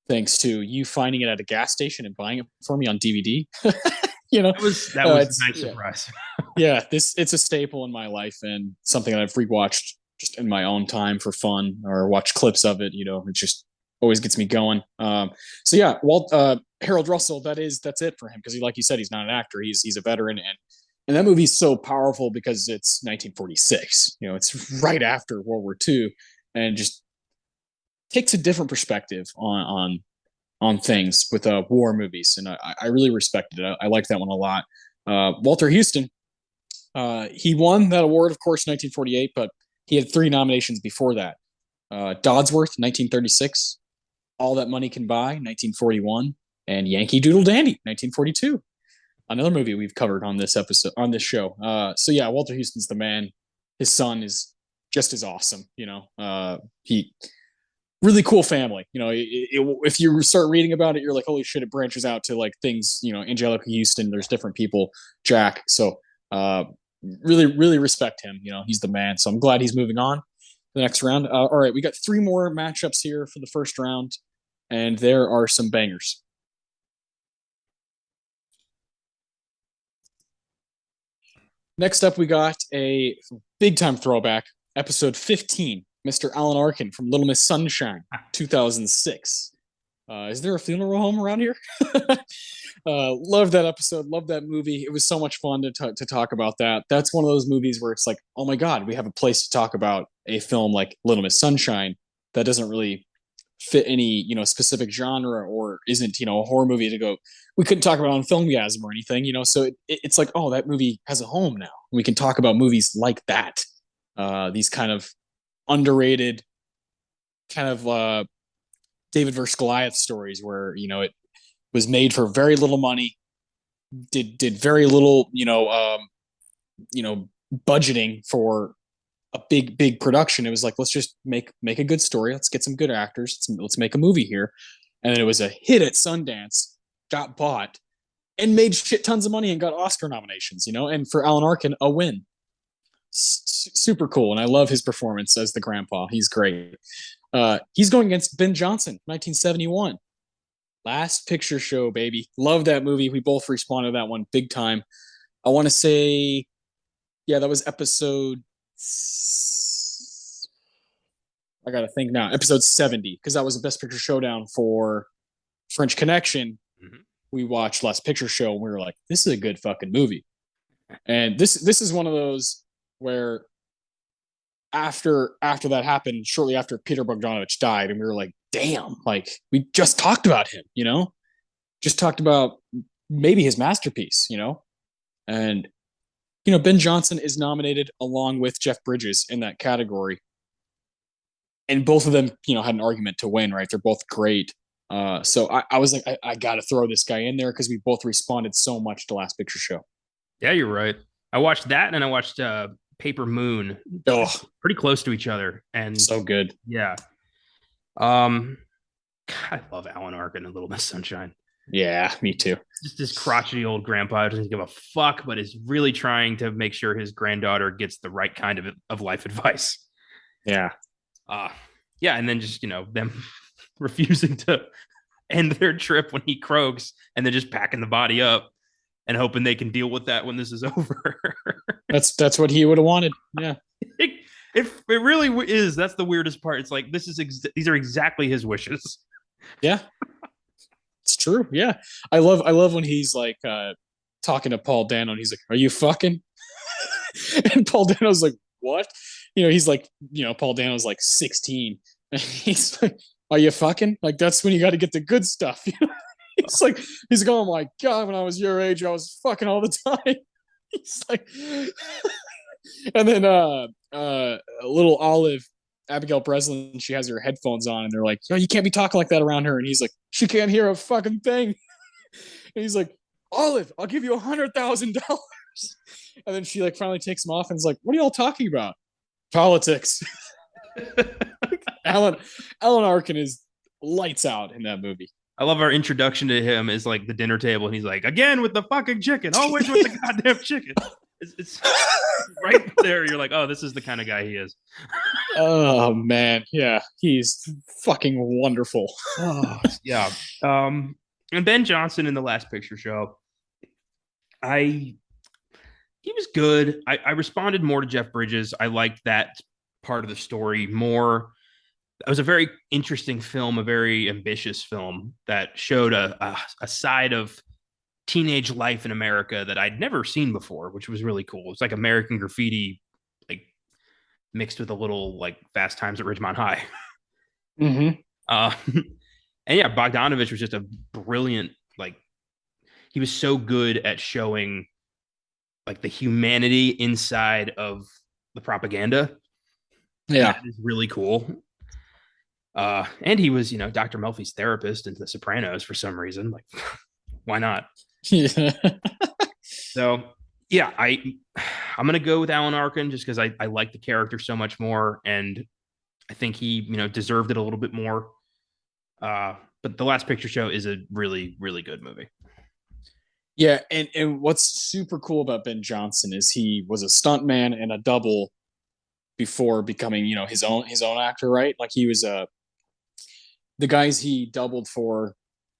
thanks to you finding it at a gas station and buying it for me on DVD. That was a nice surprise. Yeah, it's a staple in my life and something that I've rewatched just in my own time for fun or watch clips of it. It just always gets me going. So yeah, Harold Russell, that's it for him because like you said, he's not an actor. He's a veteran, and that movie's so powerful because it's 1946. It's right after World War II, and just takes a different perspective on things with war movies, and I really respected it. I like that one a lot. Walter Houston, he won that award, of course, 1948, but he had 3 nominations before that. Dodsworth, 1936, All That Money Can Buy, 1941, and Yankee Doodle Dandy, 1942. Another movie we've covered on this episode, on this show. So yeah, Walter Houston's the man. His son is just as awesome. He really cool family. If you start reading about it, you're like, holy shit! It branches out to like things. Angelica Houston. There's different people. Jack. So really, really respect him. He's the man. So I'm glad he's moving on to the next round. All right, we got 3 more matchups here for the first round, and there are some bangers. Next up, we got a big time throwback, episode 15, Mr. Alan Arkin from Little Miss Sunshine, 2006. Is there a funeral home around here? Love that episode. Love that movie. It was so much fun to talk about that. That's one of those movies where it's like, oh my God, we have a place to talk about a film like Little Miss Sunshine that doesn't really fit any specific genre or isn't a horror movie to go. We couldn't talk about on Filmgasm or anything, so it's like, oh, that movie has a home now. We can talk about movies like that. These kind of underrated kind of David versus Goliath stories where it was made for very little money, did very little budgeting for a big production. It was like, let's just make a good story. Let's get some good actors. Let's make a movie here. And then it was a hit at Sundance, got bought, and made shit tons of money and got Oscar nominations. And for Alan Arkin, a win. Super cool, and I love his performance as the grandpa. He's great. He's going against Ben Johnson, 1971. Last Picture Show, baby. Love that movie. We both responded to that one big time. I want to say, yeah, that was episode. I gotta think now. Episode 70, because that was the Best Picture Showdown for French Connection. Mm-hmm. We watched Last Picture Show, and we were like, "This is a good fucking movie." And this is one of those where after that happened, shortly after Peter Bogdanovich died, and we were like, damn, like we just talked about him, just talked about maybe his masterpiece, and Ben Johnson is nominated along with Jeff Bridges in that category, and both of them had an argument to win, right? They're both great. So I was like, I gotta throw this guy in there because we both responded so much to Last Picture Show. Yeah, you're right. I watched that, and I watched Paper Moon. Oh, pretty close to each other, and so good. Yeah. God, I love Alan Arkin and Little Miss Sunshine. Yeah, me too. Just this crotchety old grandpa who doesn't give a fuck, but is really trying to make sure his granddaughter gets the right kind of life advice. Yeah. Yeah, and then just them refusing to end their trip when he croaks, and then just packing the body up and hoping they can deal with that when this is over. That's what he would have wanted. Yeah. It really is. That's the weirdest part. It's like these are exactly his wishes. Yeah. It's true. Yeah. I love when he's like talking to Paul Dano and he's like, "Are you fucking?" And Paul Dano's like, "What?" He's like, Paul Dano's like 16. And he's like, "Are you fucking?" Like, that's when you got to get the good stuff. He's like, oh my God, when I was your age, I was fucking all the time. He's like, and then little Olive, Abigail Breslin, she has her headphones on, and they're like, "Yo, you can't be talking like that around her." And he's like, "She can't hear a fucking thing." And he's like, "Olive, I'll give you $100,000. And then she like finally takes him off and is like, "What are y'all talking about?" "Politics." Alan Arkin is lights out in that movie. I love our introduction to him is like the dinner table, and he's like, "Again with the fucking chicken, always with the goddamn chicken." It's right there. You're like, oh, this is the kind of guy he is. Oh man, yeah, he's fucking wonderful. Oh, yeah. And Ben Johnson in the Last Picture Show, he was good. I responded more to Jeff Bridges. I liked that part of the story more. It was a very interesting film, a very ambitious film that showed a side of teenage life in America that I'd never seen before, which was really cool. It's like American Graffiti, like mixed with a little like Fast Times at Ridgemont High. Mm-hmm. And yeah, Bogdanovich was just a brilliant, like he was so good at showing like the humanity inside of the propaganda. And Yeah. that is really cool. And he was, Dr. Melfi's therapist in The Sopranos for some reason. Like, why not? Yeah. So yeah, I'm gonna go with Alan Arkin just because I like the character so much more, and I think he deserved it a little bit more. But The Last Picture Show is a really really good movie. Yeah, and what's super cool about Ben Johnson is he was a stuntman and a double before becoming, his own actor, right? Like he was the guys he doubled for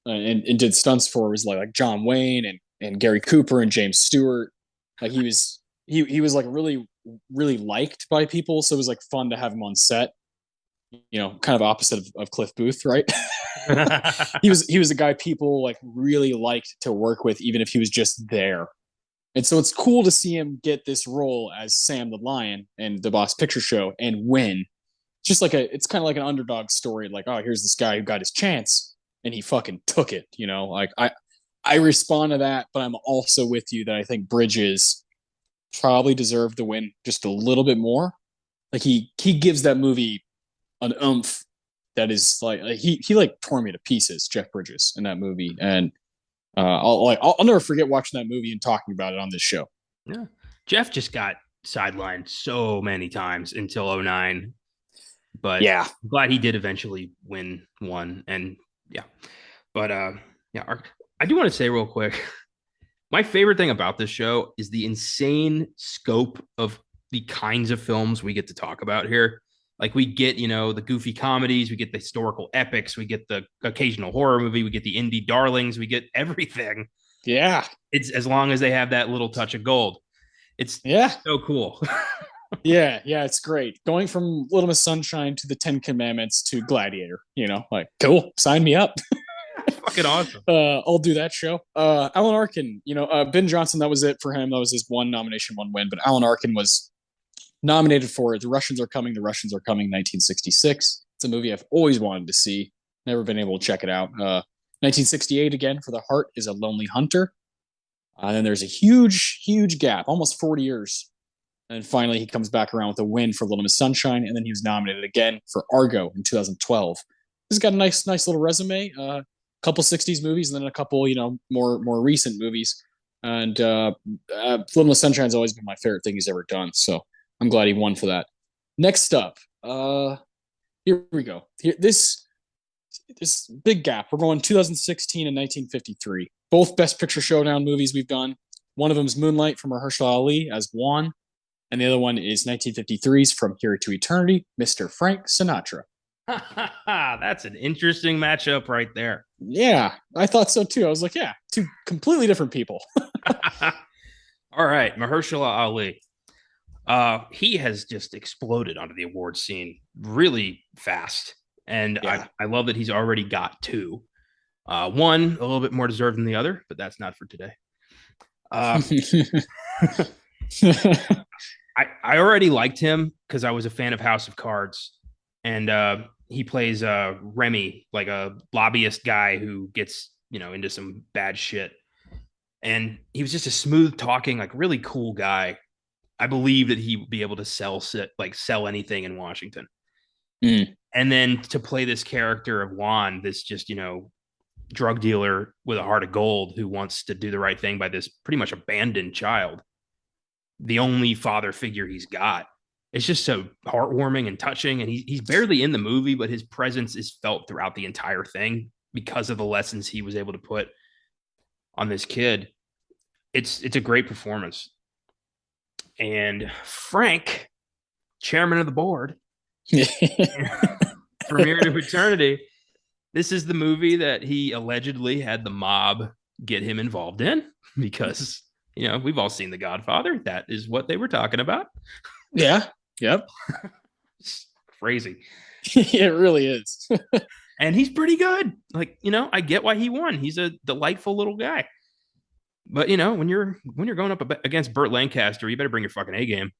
and did stunts for was like John Wayne and Gary Cooper and James Stewart. Like he was like really really liked by people, so it was like fun to have him on set. Kind of opposite of Cliff Booth, right? he was a guy people like really liked to work with, even if he was just there. And so it's cool to see him get this role as Sam the Lion in the Boss Picture Show and win. It's kind of like an underdog story. Like, oh, here's this guy who got his chance and he fucking took it. Like I respond to that, but I'm also with you that I think Bridges probably deserved the win just a little bit more. Like he gives that movie an oomph that is like he like tore me to pieces, Jeff Bridges, in that movie, and I'll never forget watching that movie and talking about it on this show. Yeah, Jeff just got sidelined so many times until '09, but Yeah. I'm glad he did eventually win one. And yeah, but yeah, I do want to say real quick, my favorite thing about this show is the insane scope of the kinds of films we get to talk about here. Like we get, the goofy comedies, we get the historical epics, we get the occasional horror movie, we get the indie darlings, we get everything. Yeah. It's as long as they have that little touch of gold. It's Yeah. so cool. Yeah, yeah, it's great. Going from Little Miss Sunshine to the Ten Commandments to Gladiator, like cool, sign me up. Fucking awesome. I'll do that show. Alan Arkin, Ben Johnson, that was it for him. That was his one nomination, one win. But Alan Arkin was nominated for The Russians Are Coming, 1966. It's a movie I've always wanted to see. Never been able to check it out. 1968 again for The Heart is a Lonely Hunter. And then there's a huge, huge gap, almost 40 years. And finally, he comes back around with a win for Little Miss Sunshine, and then he was nominated again for Argo in 2012. He's got a nice little resume. Couple 60s movies, and then a couple, more recent movies. And Little Miss Sunshine's always been my favorite thing he's ever done. So I'm glad he won for that. Next up, here we go. This big gap. We're going 2016 and 1953. Both Best Picture Showdown movies we've done. One of them is Moonlight from Mahershala Ali as Juan, and the other one is 1953's From Here to Eternity, Mr. Frank Sinatra. That's an interesting matchup right there. Yeah, I thought so too. I was like, yeah, two completely different people. All right, Mahershala Ali. He has just exploded onto the award scene really fast. And yeah. I love that he's already got two. One a little bit more deserved than the other, but that's not for today. I already liked him because I was a fan of House of Cards. And he plays Remy, like a lobbyist guy who gets, into some bad shit. And he was just a smooth talking, like really cool guy. I believe that he would be able to sell anything in Washington. Mm. And then to play this character of Juan, this just, drug dealer with a heart of gold who wants to do the right thing by this pretty much abandoned child, the only father figure he's got. It's just so heartwarming and touching. And he's barely in the movie, but his presence is felt throughout the entire thing because of the lessons he was able to put on this kid. It's a great performance. And Frank, chairman of the board, From Here to Eternity, this is the movie that he allegedly had the mob get him involved in because, we've all seen The Godfather. That is what they were talking about. Yeah. Yep. It's crazy. It really is. And he's pretty good. Like, I get why he won. He's a delightful little guy. But, when you're going up against Burt Lancaster, you better bring your fucking A game.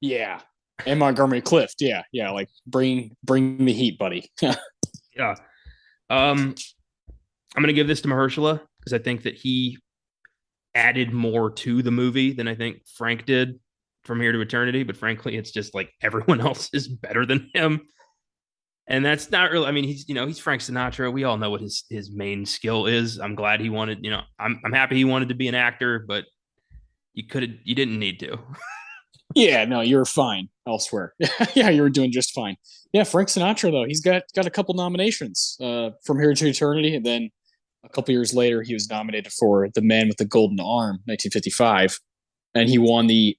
Yeah. And Montgomery Clift. Yeah. Yeah. Like bring the heat, buddy. Yeah. I'm going to give this to Mahershala because I think that he added more to the movie than I think Frank did. From Here to Eternity, but frankly, it's just like everyone else is better than him. And that's not really, I mean, he's Frank Sinatra. We all know what his main skill is. I'm glad he wanted, I'm happy he wanted to be an actor, but you didn't need to. Yeah, no, you were fine elsewhere. Yeah, you were doing just fine. Yeah, Frank Sinatra though, he's got a couple nominations from Here to Eternity, and then a couple years later, he was nominated for The Man with the Golden Arm, 1955, and he won the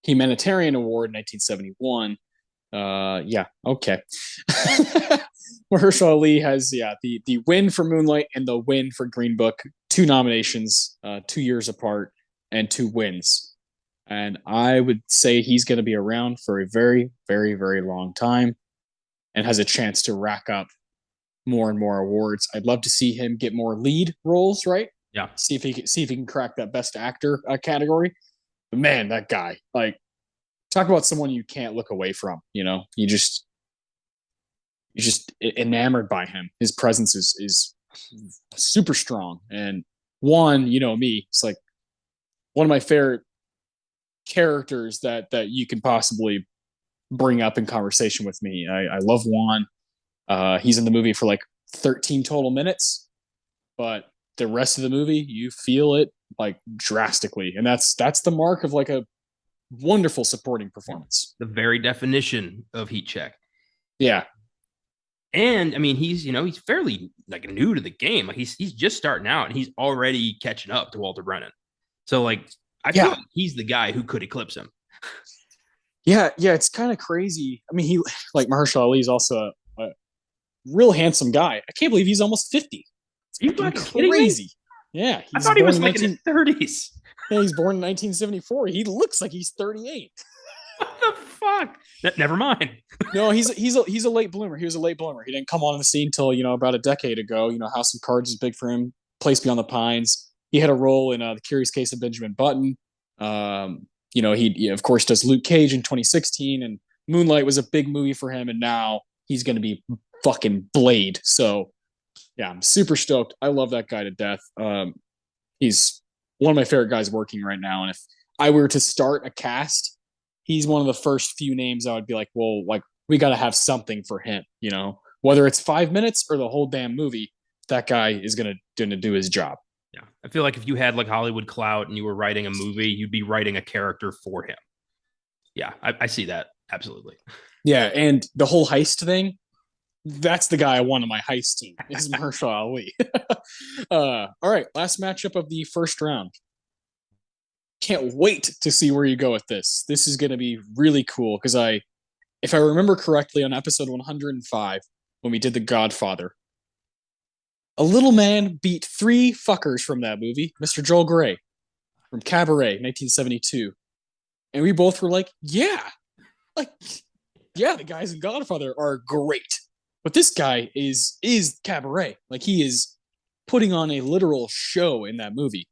Humanitarian Award in 1971. Yeah, okay. Mahershala Ali has the win for Moonlight and the win for Green Book, two nominations, 2 years apart, and two wins. And I would say he's going to be around for a very, very, very long time and has a chance to rack up more and more awards. I'd love to see him get more lead roles, right? Yeah. See if he can crack that best actor category. But man, that guy, like, talk about someone you can't look away from. You're just enamored by him. His presence is super strong. And Juan, me, it's like one of my favorite characters that you can possibly bring up in conversation with me. I love Juan. He's in the movie for like 13 total minutes, but the rest of the movie you feel it like drastically, and that's the mark of like a wonderful supporting performance. The very definition of heat check. Yeah. And I mean, he's fairly like new to the game. Like he's just starting out and he's already catching up to Walter Brennan. So like I feel like he's the guy who could eclipse him. Yeah, it's kind of crazy. I mean, he like Mahershala Ali is also a real handsome guy. I can't believe he's almost 50. It's fucking crazy. Yeah, I thought he was like in his 30s. Yeah, he's born in 1974. He looks like he's 38. What the fuck? Never mind. No, he's a late bloomer. He was a late bloomer. He didn't come on the scene till about a decade ago. House of Cards is big for him. Place Beyond the Pines. He had a role in The Curious Case of Benjamin Button. He of course does Luke Cage in 2016, and Moonlight was a big movie for him, and now he's going to be fucking Blade. So yeah, I'm super stoked. I love that guy to death. He's one of my favorite guys working right now, and if I were to start a cast, he's one of the first few names I would be like, well, like we got to have something for him, whether it's 5 minutes or the whole damn movie. That guy is gonna do his job. Yeah, I feel like if you had like Hollywood clout and you were writing a movie, you'd be writing a character for him. Yeah, I see that absolutely. Yeah, and the whole heist thing. That's the guy I want on my heist team. Is Mahershala Ali. All right, last matchup of the first round. Can't wait to see where you go with this. This is going to be really cool because if I remember correctly, on episode 105, when we did The Godfather, a little man beat three fuckers from that movie, Mr. Joel Grey from Cabaret, 1972. And we both were like, yeah, the guys in Godfather are great. But this guy is Cabaret. Like, he is putting on a literal show in that movie.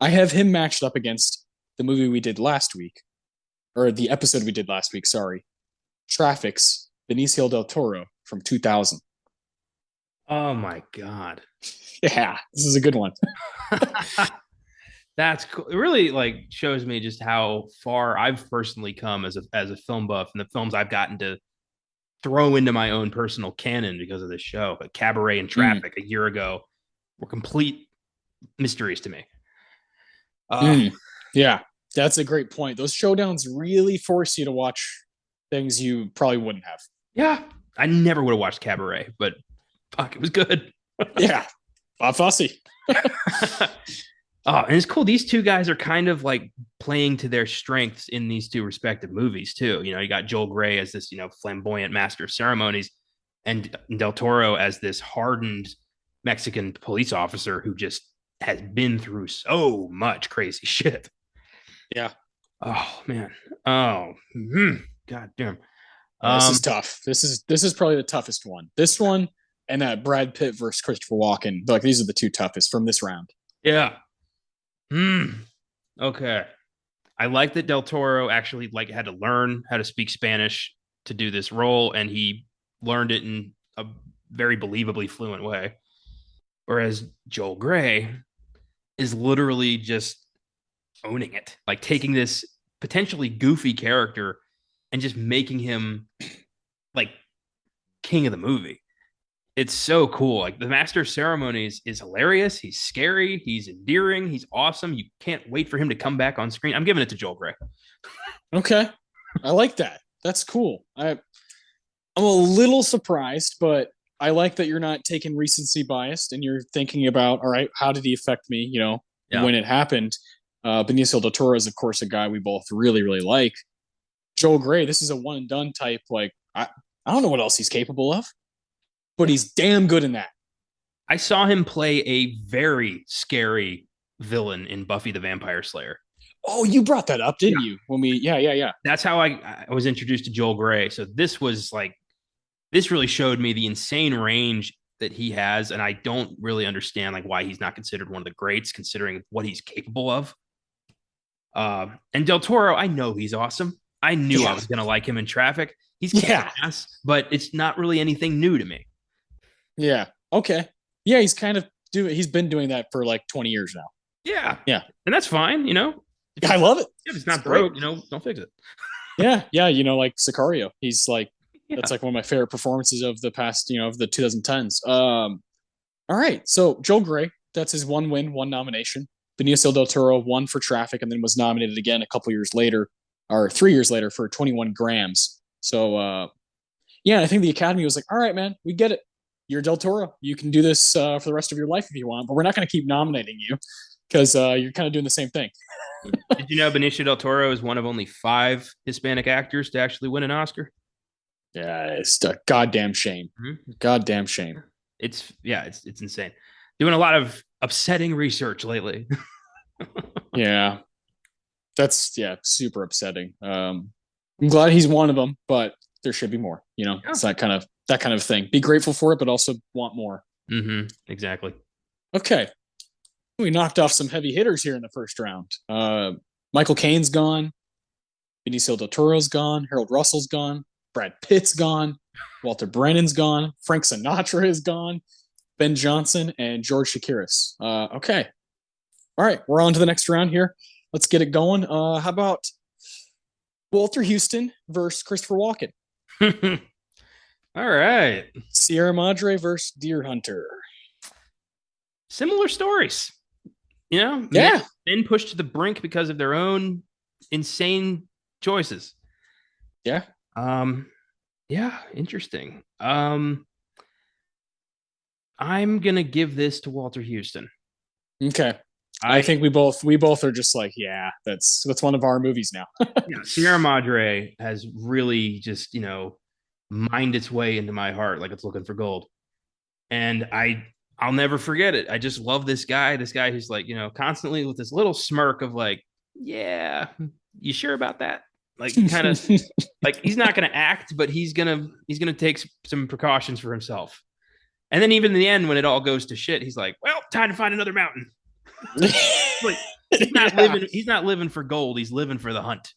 I have him matched up against the movie we did last week, or the episode we did last week, sorry. Traffic's Benicio Del Toro from 2000. Oh my God. Yeah, this is a good one. That's cool. It really like shows me just how far I've personally come as a film buff and the films I've gotten to throw into my own personal canon because of this show. But Cabaret and Traffic a year ago were complete mysteries to me. Yeah, that's a great point. Those showdowns really force you to watch things you probably wouldn't have. Yeah, I never would have watched Cabaret, but fuck, it was good. Yeah, Bob Fosse. Oh, and it's cool. These two guys are kind of like playing to their strengths in these two respective movies too. You got Joel Grey as this, flamboyant master of ceremonies, and Del Toro as this hardened Mexican police officer who just has been through so much crazy shit. Yeah. Oh man. Oh, God damn. This is tough. This is probably the toughest one. This one and that Brad Pitt versus Christopher Walken. Like, these are the two toughest from this round. Yeah. Okay. I like that Del Toro actually had to learn how to speak Spanish to do this role, and he learned it in a very believably fluent way. Whereas Joel Grey is literally just owning it, like taking this potentially goofy character and just making him like king of the movie. It's so cool. Like the Master of Ceremonies is hilarious. He's scary. He's endearing. He's awesome. You can't wait for him to come back on screen. I'm giving it to Joel Grey. Okay. I like that. That's cool. I'm a little surprised, but I like that you're not taking recency biased and you're thinking about, all right, how did he affect me, Yeah. when it happened? Benicio Del Toro is, of course, a guy we both really, really like. Joel Grey, this is a one and done type. Like, I don't know what else he's capable of, but he's damn good in that. I saw him play a very scary villain in Buffy the Vampire Slayer. Oh, you brought that up, didn't you? When we, yeah. That's how I was introduced to Joel Grey. So this really showed me the insane range that he has, and I don't really understand like why he's not considered one of the greats, considering what he's capable of. And Del Toro, I know he's awesome. I knew I was gonna like him in Traffic. He's ass, but it's not really anything new to me. Yeah. Okay. Yeah, he's been doing that for like 20 years now. Yeah. And that's fine, I love it. If it's not broke, don't fix it. Yeah, like Sicario. He's like, that's like one of my favorite performances of the past, of the 2010s. All right, so Joel Grey, that's his one win, one nomination. Benicio Del Toro won for Traffic and then was nominated again a couple years later, or 3 years later for 21 Grams. So, I think the Academy was like, all right, man, we get it. You're Del Toro. You can do this for the rest of your life if you want, but we're not going to keep nominating you because you're kind of doing the same thing. Did you know Benicio Del Toro is one of only 5 Hispanic actors to actually win an Oscar? Yeah, it's a goddamn shame. Mm-hmm. Goddamn shame. It's insane. Doing a lot of upsetting research lately. Yeah, that's super upsetting. I'm glad he's one of them, but there should be more. It's that kind of thing. Be grateful for it, but also want more. Mm-hmm. Exactly. Okay. We knocked off some heavy hitters here in the first round. Michael Caine's gone. Benicio Del Toro's gone. Harold Russell's gone. Brad Pitt's gone. Walter Brennan's gone. Frank Sinatra is gone. Ben Johnson and George Chakiris. Okay. All right. We're on to the next round here. Let's get it going. How about Walter Houston versus Christopher Walken? All right. Sierra Madre versus Deer Hunter. Similar stories. Yeah. Men pushed to the brink because of their own insane choices. Yeah. Interesting. I'm gonna give this to Walter Houston. Okay. I think we both are just like, yeah, that's one of our movies now. Sierra Madre has really just, mined its way into my heart like it's looking for gold. And I'll never forget it. I just love this guy who's like, constantly with this little smirk of like, yeah, you sure about that? Like kind of like he's not going to act, but he's going to take some precautions for himself. And then even in the end, when it all goes to shit, he's like, well, time to find another mountain. Like, he's not living for gold. He's living for the hunt.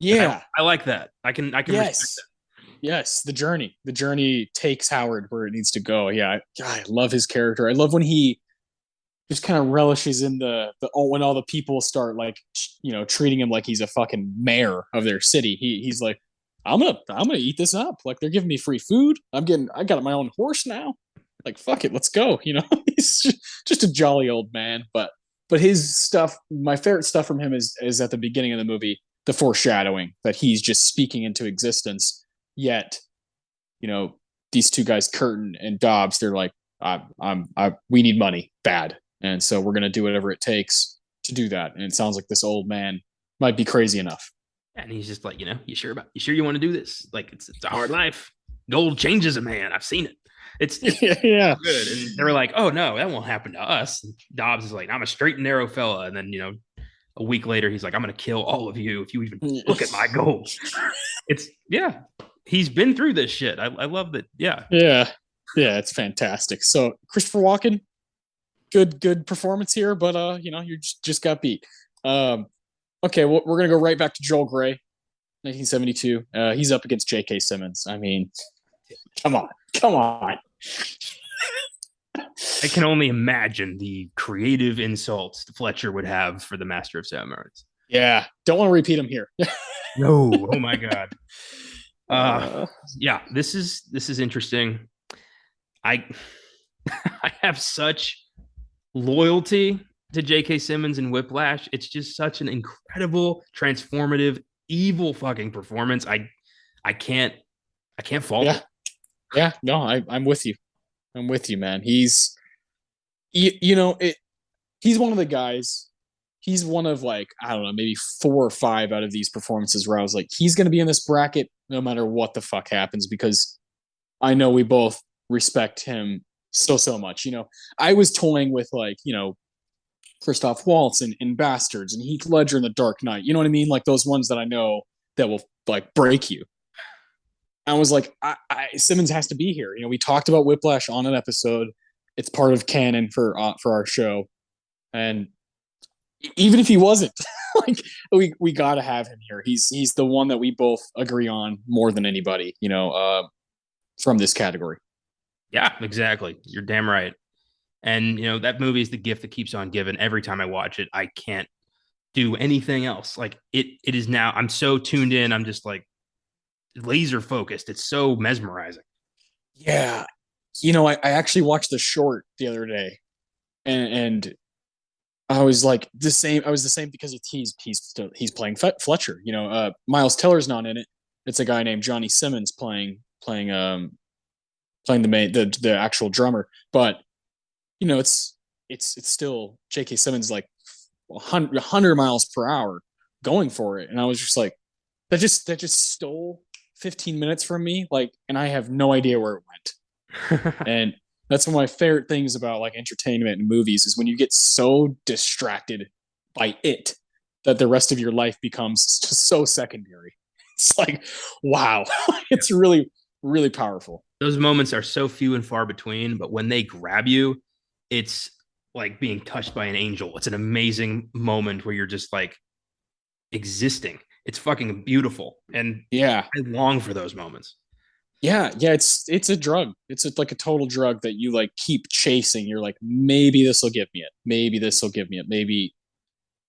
Yeah. I like that. I can respect that. Yes, the journey takes Howard where it needs to go. Yeah, I love his character. I love when he just kind of relishes in when all the people start like treating him like he's a fucking mayor of their city. He's like, I'm gonna eat this up. Like they're giving me free food. I got my own horse now. Like fuck it, let's go. He's just a jolly old man. But his stuff, my favorite stuff from him is at the beginning of the movie, the foreshadowing that he's just speaking into existence. Yet, these two guys, Curtin and Dobbs, they're like, we need money bad. And so we're going to do whatever it takes to do that. And it sounds like this old man might be crazy enough. And he's just like, you sure you want to do this? Like, it's a hard life. Gold changes a man. I've seen it. It's yeah. Good. And they were like, oh no, that won't happen to us. And Dobbs is like, I'm a straight and narrow fella. And then, a week later, he's like, I'm going to kill all of you if you even look at my gold. He's been through this shit. I love that. Yeah. It's fantastic. So Christopher Walken, good performance here, but you just got beat. Okay, well, we're gonna go right back to Joel Grey, 1972. He's up against J.K. Simmons. I mean, come on. I can only imagine the creative insults Fletcher would have for the Master of Ceremonies. Yeah, don't want to repeat him here. No, oh my god. Uh, uh, yeah, this is interesting. I I have such loyalty to J.K. Simmons and Whiplash. It's just such an incredible, transformative, evil fucking performance. I can't I can't fault yeah, it. yeah. No, I'm with you. I'm with you, man. You know, he's one of the guys. He's one of like I don't know, maybe 4 or 5 out of these performances where I was like, he's going to be in this bracket no matter what the fuck happens because I know we both respect him so much. I was toying with like Christoph Waltz and Bastards and Heath Ledger in The Dark Knight. You know what I mean? Like those ones that I know that will like break you. I was like, Simmons has to be here. We talked about Whiplash on an episode. It's part of canon for our show, and even if he wasn't, like we got to have him here. He's the one that we both agree on more than anybody. From this category. Yeah, exactly. You're damn right. And that movie is the gift that keeps on giving. Every time I watch it, I can't do anything else. Like it is now. I'm so tuned in. I'm just like laser focused. It's so mesmerizing. Yeah, I actually watched the short the other day, and I was like the same. I was the same because he's playing Fletcher. Miles Teller's not in it. It's a guy named Johnny Simmons playing the actual drummer. But it's still J.K. Simmons like 100 miles per hour going for it, and I was just like, that just stole 15 minutes from me, like, and I have no idea where it went. And that's one of my favorite things about like entertainment and movies is when you get so distracted by it that the rest of your life becomes just so secondary. It's like, wow, it's really, really powerful. Those moments are so few and far between, but when they grab you, it's like being touched by an angel. It's an amazing moment where you're just like existing. It's fucking beautiful. And Yeah, I long for those moments. yeah. It's a drug. Like a total drug that you like keep chasing. You're like, maybe this will give me it. Maybe this will give me it. Maybe.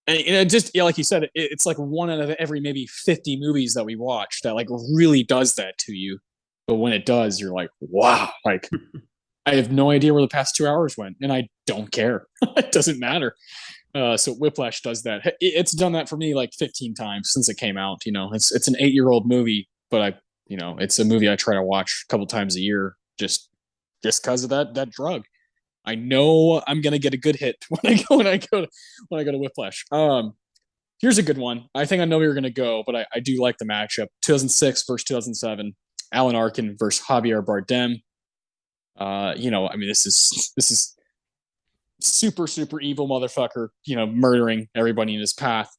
And it just, yeah, like you said, it's like one out of every maybe 50 movies that we watch that like really does that to you. But when it does, you're like, wow, like I have no idea where the past 2 hours went, and I don't care. It doesn't matter. So Whiplash does that. It's done that for me like 15 times since it came out. It's an 8-year-old movie, but it's a movie I try to watch a couple times a year just because of that drug. I know I'm gonna get a good hit when I go to Whiplash. Here's a good one. I think I know where you're gonna go, but I do like the matchup. 2006 versus 2007. Alan Arkin versus Javier Bardem. I mean, this is super evil motherfucker. Murdering everybody in his path.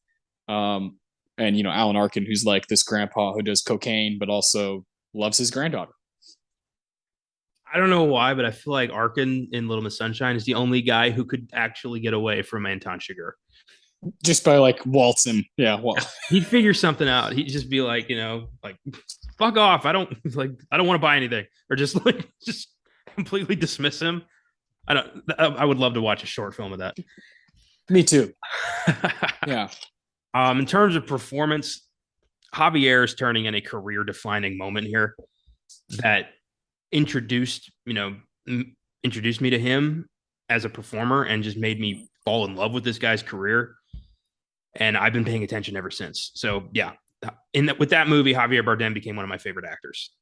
And Alan Arkin, who's like this grandpa who does cocaine, but also loves his granddaughter. I don't know why, but I feel like Arkin in Little Miss Sunshine is the only guy who could actually get away from Anton Chigurh. Just by like waltzing, yeah. Well, He'd figure something out. He'd just be like, like fuck off. I don't want to buy anything, or just like just completely dismiss him. I don't. I would love to watch a short film of that. me too. Yeah, In terms of performance, Javier is turning in a career-defining moment here that introduced, introduced me to him as a performer and just made me fall in love with this guy's career. And I've been paying attention ever since. So yeah, with that movie, Javier Bardem became one of my favorite actors.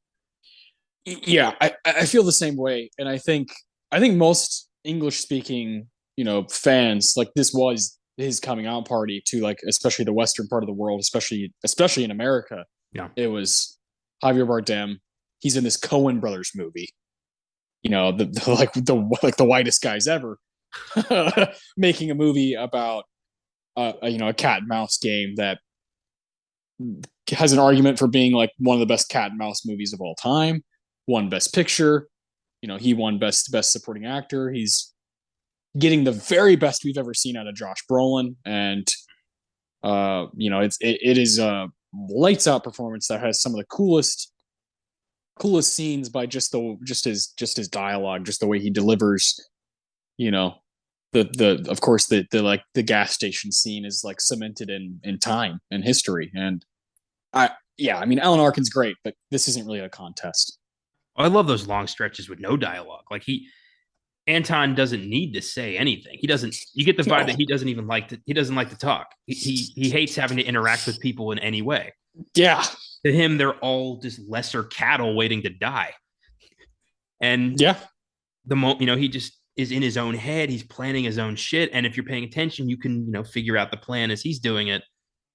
yeah. I feel the same way, and I think most English speaking fans like this was his coming out party to like especially the western part of the world, especially in America. Yeah. It was Javier Bardem. He's in this Coen Brothers movie. The whitest guys ever making a movie about a cat and mouse game that has an argument for being like one of the best cat and mouse movies of all time. Won Best Picture. He won Best Supporting Actor. He's getting the very best we've ever seen out of Josh Brolin, and it is a lights out performance that has some of the coolest scenes by just his dialogue, just the way he delivers, you know, the of course the like the gas station scene is like cemented in time and history. And I mean, Alan Arkin's great, but this isn't really a contest. I love those long stretches with no dialogue. Like Anton doesn't need to say anything. He doesn't. You get the vibe that No. he doesn't even like to. He doesn't like to talk. He hates having to interact with people in any way. Yeah. To him, they're all just lesser cattle waiting to die. And Yeah. he just is in his own head. He's planning his own shit. And if you're paying attention, you can figure out the plan as he's doing it.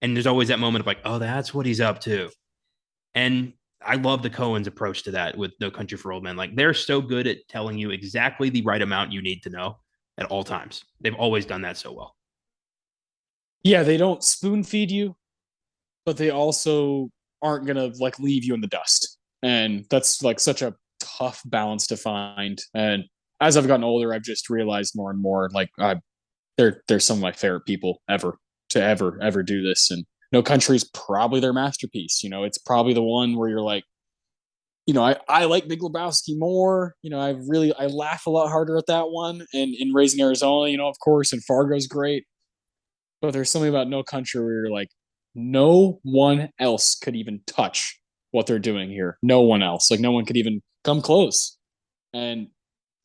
And there's always that moment of like, oh, that's what he's up to. And I love the Coen's approach to that with No Country for Old Men. Like they're so good at telling you exactly the right amount you need to know at all times. They've always done that so well. Yeah, they don't spoon feed you, but they also aren't gonna like leave you in the dust. And that's like such a tough balance to find. And as I've gotten older, I've just realized more and more like they're some of my favorite people ever to ever do this. And No Country is probably their masterpiece. It's probably the one where you're like, I like Big Lebowski more. I laugh a lot harder at that one. And in Raising Arizona, of course, and Fargo's great. But there's something about No Country where you're like, no one else could even touch what they're doing here. No one else. Like no one could even come close. And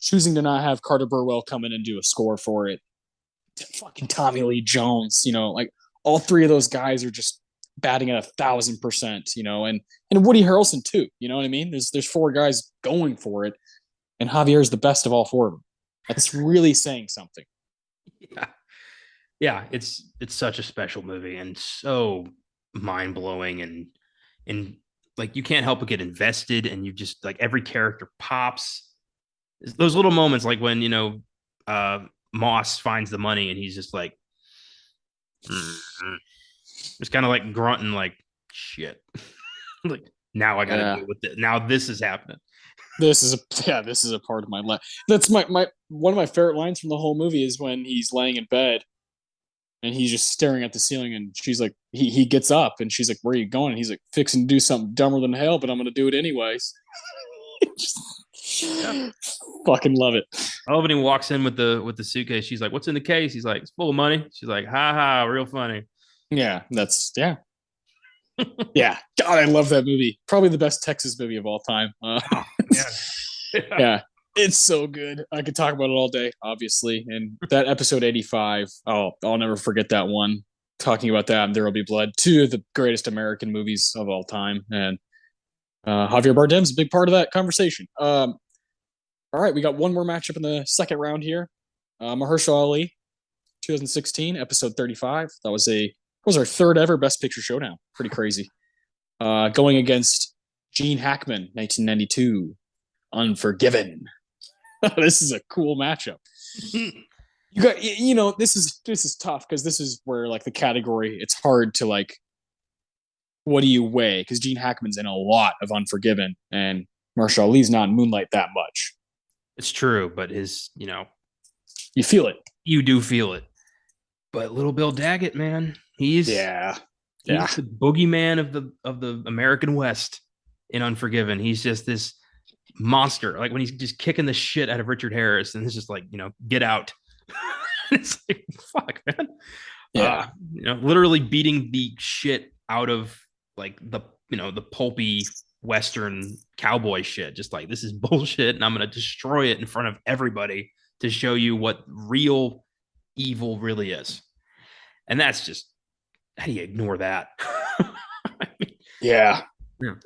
choosing to not have Carter Burwell come in and do a score for it. Fucking Tommy Lee Jones, like all three of those guys are just batting at 1,000%, and Woody Harrelson too. You know what I mean? There's four guys going for it, and Javier is the best of all four of them. That's really saying something. Yeah. Yeah, it's such a special movie and so mind blowing and like you can't help but get invested and you just like every character pops. Those little moments like when Moss finds the money and he's just like just kind of like grunting like shit. Like now I gotta deal with it. Now this is happening. This is a part of my life. That's my one of my favorite lines from the whole movie is when he's laying in bed and he's just staring at the ceiling and she's like he gets up and she's like, where are you going? And he's like, fixing to do something dumber than hell, but I'm gonna do it anyways. Yeah. Fucking love it. Oh, when he walks in with the suitcase, she's like, what's in the case? He's like, it's full of money. She's like, ha ha, real funny. Yeah, yeah. God, I love that movie. Probably the best Texas movie of all time. Yeah, it's so good. I could talk about it all day, obviously. And that episode 85, I'll never forget that one. Talking about that, and There Will Be Blood, two of the greatest American movies of all time. And Javier Bardem's a big part of that conversation. All right, we got one more matchup in the second round here. Mahershala Ali, 2016, episode 35. That was our third ever Best Picture showdown. Pretty crazy. Going against Gene Hackman, 1992, Unforgiven. This is a cool matchup. You got, this is tough because this is where like the category, it's hard to like, what do you weigh? Because Gene Hackman's in a lot of Unforgiven, and Mahershala Ali's not in Moonlight that much. It's true, but you feel it. You do feel it. But little Bill Daggett, man, he's the boogeyman of the American West in Unforgiven. He's just this monster. Like when he's just kicking the shit out of Richard Harris, and it's just like, get out. It's like, fuck, man. Yeah. Literally beating the shit out of like the pulpy Western cowboy shit. Just like, this is bullshit, and I'm gonna destroy it in front of everybody to show you what real evil really is. And that's just, how do you ignore that? Yeah.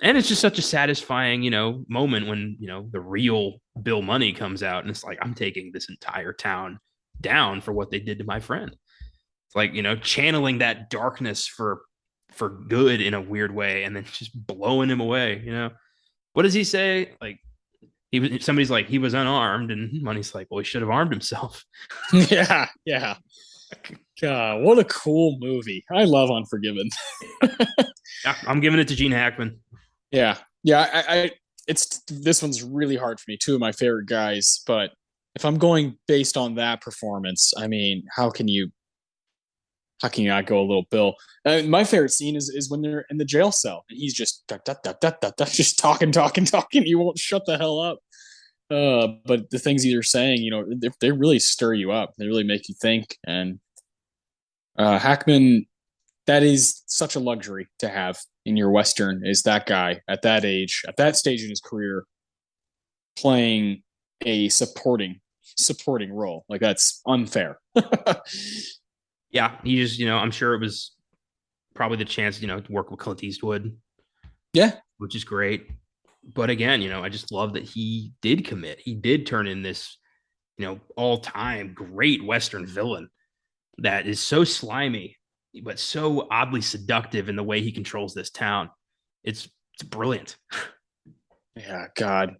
And it's just such a satisfying, moment when, the real Bill Money comes out and it's like, I'm taking this entire town down for what they did to my friend. It's like, channeling that darkness for good in a weird way and then just blowing him away. What does he say? Like, somebody's like, he was unarmed, and Money's like, well, he should have armed himself. Yeah. God, what a cool movie. I love Unforgiven. Yeah, I'm giving it to Gene Hackman. Yeah. This one's really hard for me. Two of my favorite guys, but if I'm going based on that performance, I mean, how can you not go a little Bill? My favorite scene is when they're in the jail cell and he's just just talking. He won't shut the hell up. But the things they're saying, they really stir you up. They really make you think. And Hackman, that is such a luxury to have in your Western, is that guy at that age, at that stage in his career, playing a supporting role. Like, that's unfair. Yeah, he just, I'm sure it was probably the chance, to work with Clint Eastwood, Yeah. which is great. But again, I just love that he did commit. He did turn in this, all-time great Western villain that is so slimy, but so oddly seductive in the way he controls this town. It's brilliant. Yeah, God.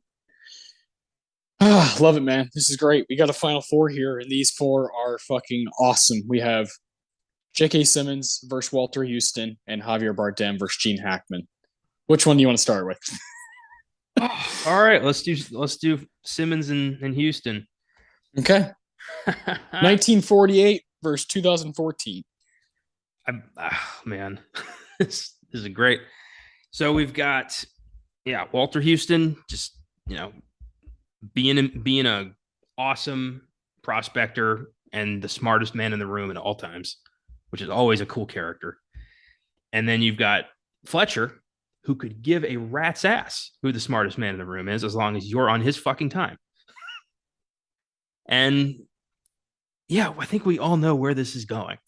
Ah, love it, man. This is great. We got a final four here, and these four are fucking awesome. We have J.K. Simmons versus Walter Houston and Javier Bardem versus Gene Hackman. Which one do you want to start with? All right, let's do Simmons and Houston. Okay. 1948 versus 2014. Man, this is great. So we've got, Walter Houston, just being a awesome prospector and the smartest man in the room at all times, which is always a cool character. And then you've got Fletcher, who could give a rat's ass who the smartest man in the room is, as long as you're on his fucking time. And yeah, I think we all know where this is going,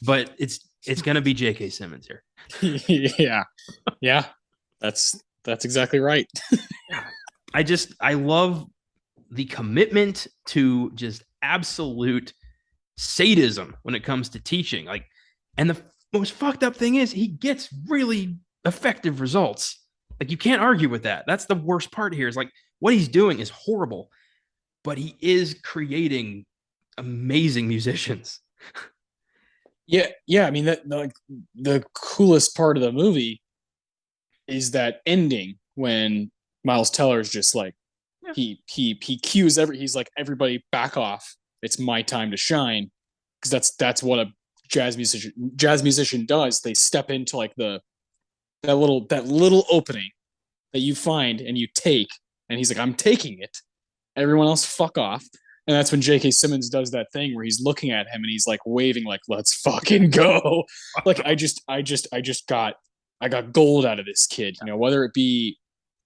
but it's going to be J.K. Simmons here. Yeah, that's exactly right. I love the commitment to just absolute sadism when it comes to teaching. Like, and the most fucked up thing is he gets really effective results. Like, you can't argue with that. That's the worst part here, is like what he's doing is horrible, but he is creating amazing musicians. Yeah. I mean, that the coolest part of the movie is that ending when Miles Teller's just like, he cues he's like, everybody back off. It's my time to shine, because that's what a jazz musician does. They step into like that little opening that you find and you take, and he's like, I'm taking it. Everyone else fuck off. And that's when J.K. Simmons does that thing where he's looking at him and he's like waving, like, let's fucking go. Like, I got gold out of this kid, whether it be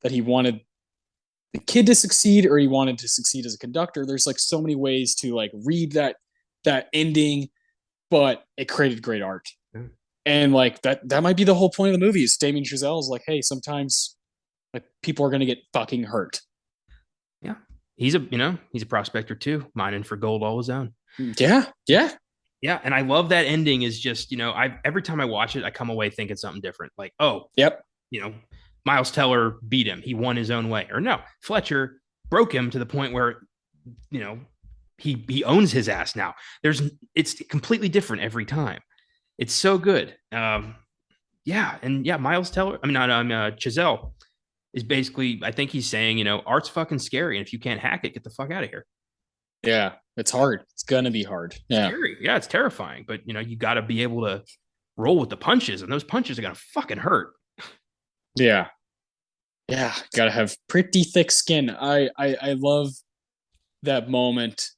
that he wanted the kid to succeed or he wanted to succeed as a conductor. There's like so many ways to like read that ending, but it created great art. Yeah. And like that might be the whole point of the movie, is Damien Chazelle's like, hey, sometimes like people are going to get fucking hurt. Yeah. He's a prospector too, mining for gold all his own. Yeah. Yeah, and I love that ending. Is just, every time I watch it, I come away thinking something different. Like, oh, yep, Miles Teller beat him. He won his own way. Or no, Fletcher broke him to the point where, he owns his ass now. It's completely different every time. It's so good. Miles Teller, Chazelle is basically, I think he's saying, art's fucking scary, and if you can't hack it, get the fuck out of here. Yeah, it's hard. It's gonna be hard. Yeah, scary. Yeah, it's terrifying. But you got to be able to roll with the punches, and those punches are gonna fucking hurt. Yeah, gotta have pretty thick skin. I love that moment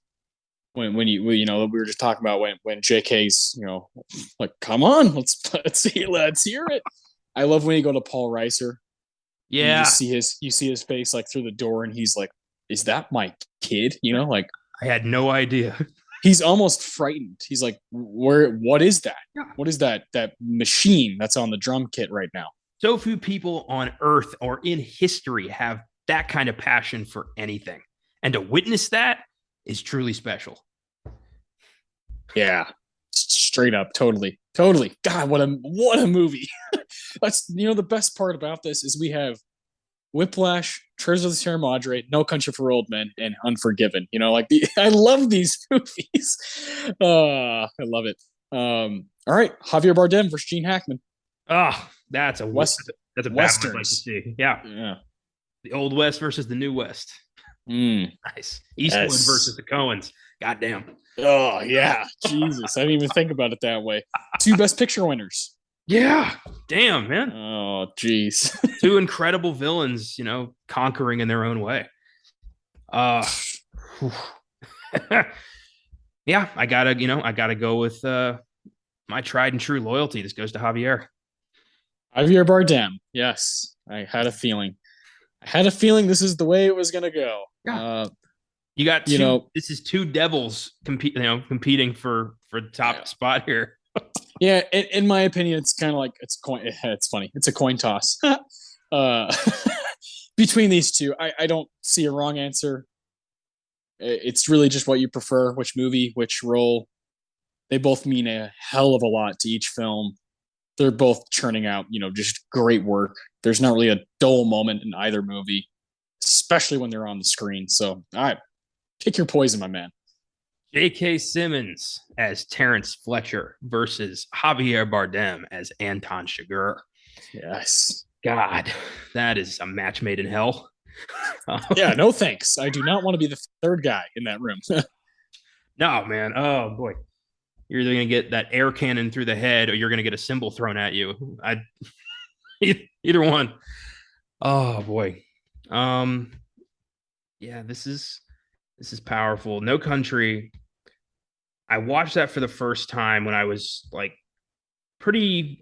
when we were just talking about when JK's like, come on, let's hear it. I love when you go to Paul Reiser. Yeah, you see his face like through the door, and he's like, is that my kid? Like, I had no idea. He's almost frightened. He's like, what is that? Yeah. What is that machine that's on the drum kit right now? So few people on earth or in history have that kind of passion for anything. And to witness that is truly special. Yeah. Straight up. Totally. God, what a movie. That's, the best part about this is we have Whiplash, Treasures of the Sierra Madre, No Country for Old Men, and Unforgiven. I love these movies. I love it. All right, Javier Bardem versus Gene Hackman. Oh, that's a Western. That's a bad one I'd like to see. Yeah. The Old West versus the New West. Nice. Eastwood versus the Coens. Goddamn. Oh yeah, Jesus! I didn't even think about it that way. 2 Best Picture winners. Yeah. Damn, man. Oh, geez. 2 incredible villains, conquering in their own way. Uh, yeah, I gotta go with my tried and true loyalty. This goes to Javier. Javier Bardem. Yes, I had a feeling. I had a feeling this is the way it was going to go. Yeah, you got You two. know, This is two devils competing for the top spot here. yeah. In my opinion, it's kind of like it's coin. It's funny. It's a coin toss uh, between these two. I don't see a wrong answer. It's really just what you prefer, which movie, which role. They both mean a hell of a lot to each film. They're both churning out, just great work. There's not really a dull moment in either movie, especially when they're on the screen. So, all right, pick your poison, my man. J.K. Simmons as Terrence Fletcher versus Javier Bardem as Anton Chigurh. Yes. God, that is a match made in hell. Yeah, no thanks. I do not want to be the third guy in that room. No, man. Oh boy. You're either gonna get that air cannon through the head or you're gonna get a symbol thrown at you. Either one. Oh boy. Yeah, this is powerful. No Country. I watched that for the first time when I was I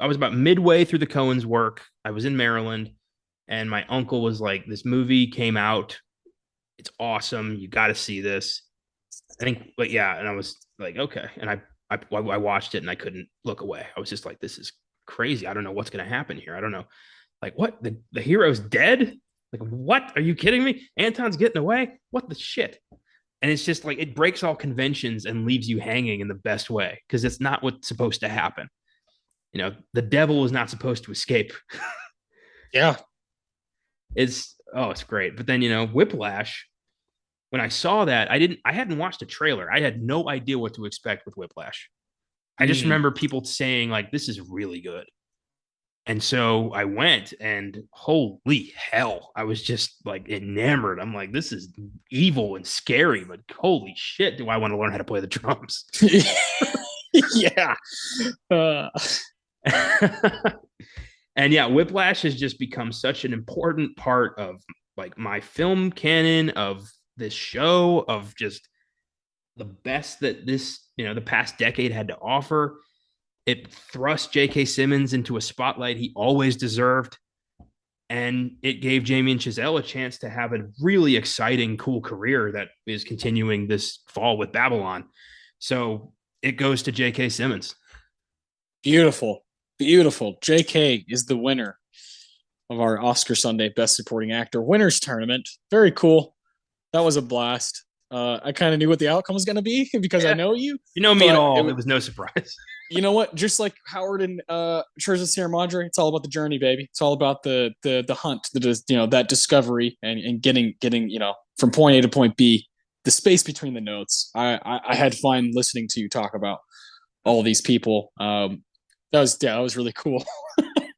was about midway through the Coen's work. I was in Maryland and my uncle was like, this movie came out. It's awesome. You got to see this. I think, but yeah. And I was like, okay. And I watched it and I couldn't look away. I was just like, this is crazy. I don't know what's going to happen here. I don't know. Like, what? The hero's dead? Like, what? Are you kidding me? Anton's getting away? What the shit? And it's just like, it breaks all conventions and leaves you hanging in the best way because it's not what's supposed to happen. The devil is not supposed to escape. Yeah. It's great. But then, Whiplash, when I saw that, I hadn't watched a trailer. I had no idea what to expect with Whiplash. I just remember people saying like, this is really good. And so I went and holy hell, I was just like enamored. I'm like, this is evil and scary, but holy shit, do I want to learn how to play the drums? Yeah. And yeah, Whiplash has just become such an important part of like my film canon, of this show, of just the best that the past decade had to offer. It thrust J.K. Simmons into a spotlight he always deserved. And it gave Damien Chazelle a chance to have a really exciting, cool career that is continuing this fall with Babylon. So it goes to J.K. Simmons. Beautiful. Beautiful. J.K. is the winner of our Oscar Sunday Best Supporting Actor Winners Tournament. Very cool. That was a blast. I kind of knew what the outcome was going to be because I know you. You know me at all. It was no surprise. You know what? Just like Howard and Church of Sierra Madre, it's all about the journey, baby. It's all about the hunt, that discovery and getting from point A to point B. The space between the notes. I had fun listening to you talk about all these people. That was really cool.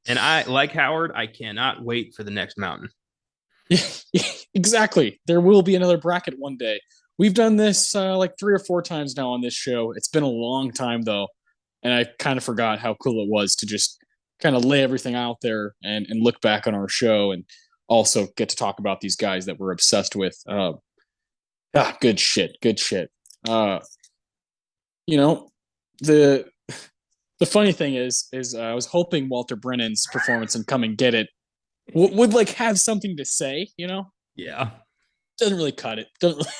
And I, like Howard, I cannot wait for the next mountain. Exactly. There will be another bracket one day. We've done this like 3 or 4 times now on this show. It's been a long time though, and I kind of forgot how cool it was to just kind of lay everything out there and look back on our show and also get to talk about these guys that we're obsessed with. Good shit. Good shit. You know, the funny thing is I was hoping Walter Brennan's performance in Come and Get It would like have something to say, Yeah. Doesn't really cut it. Doesn't really...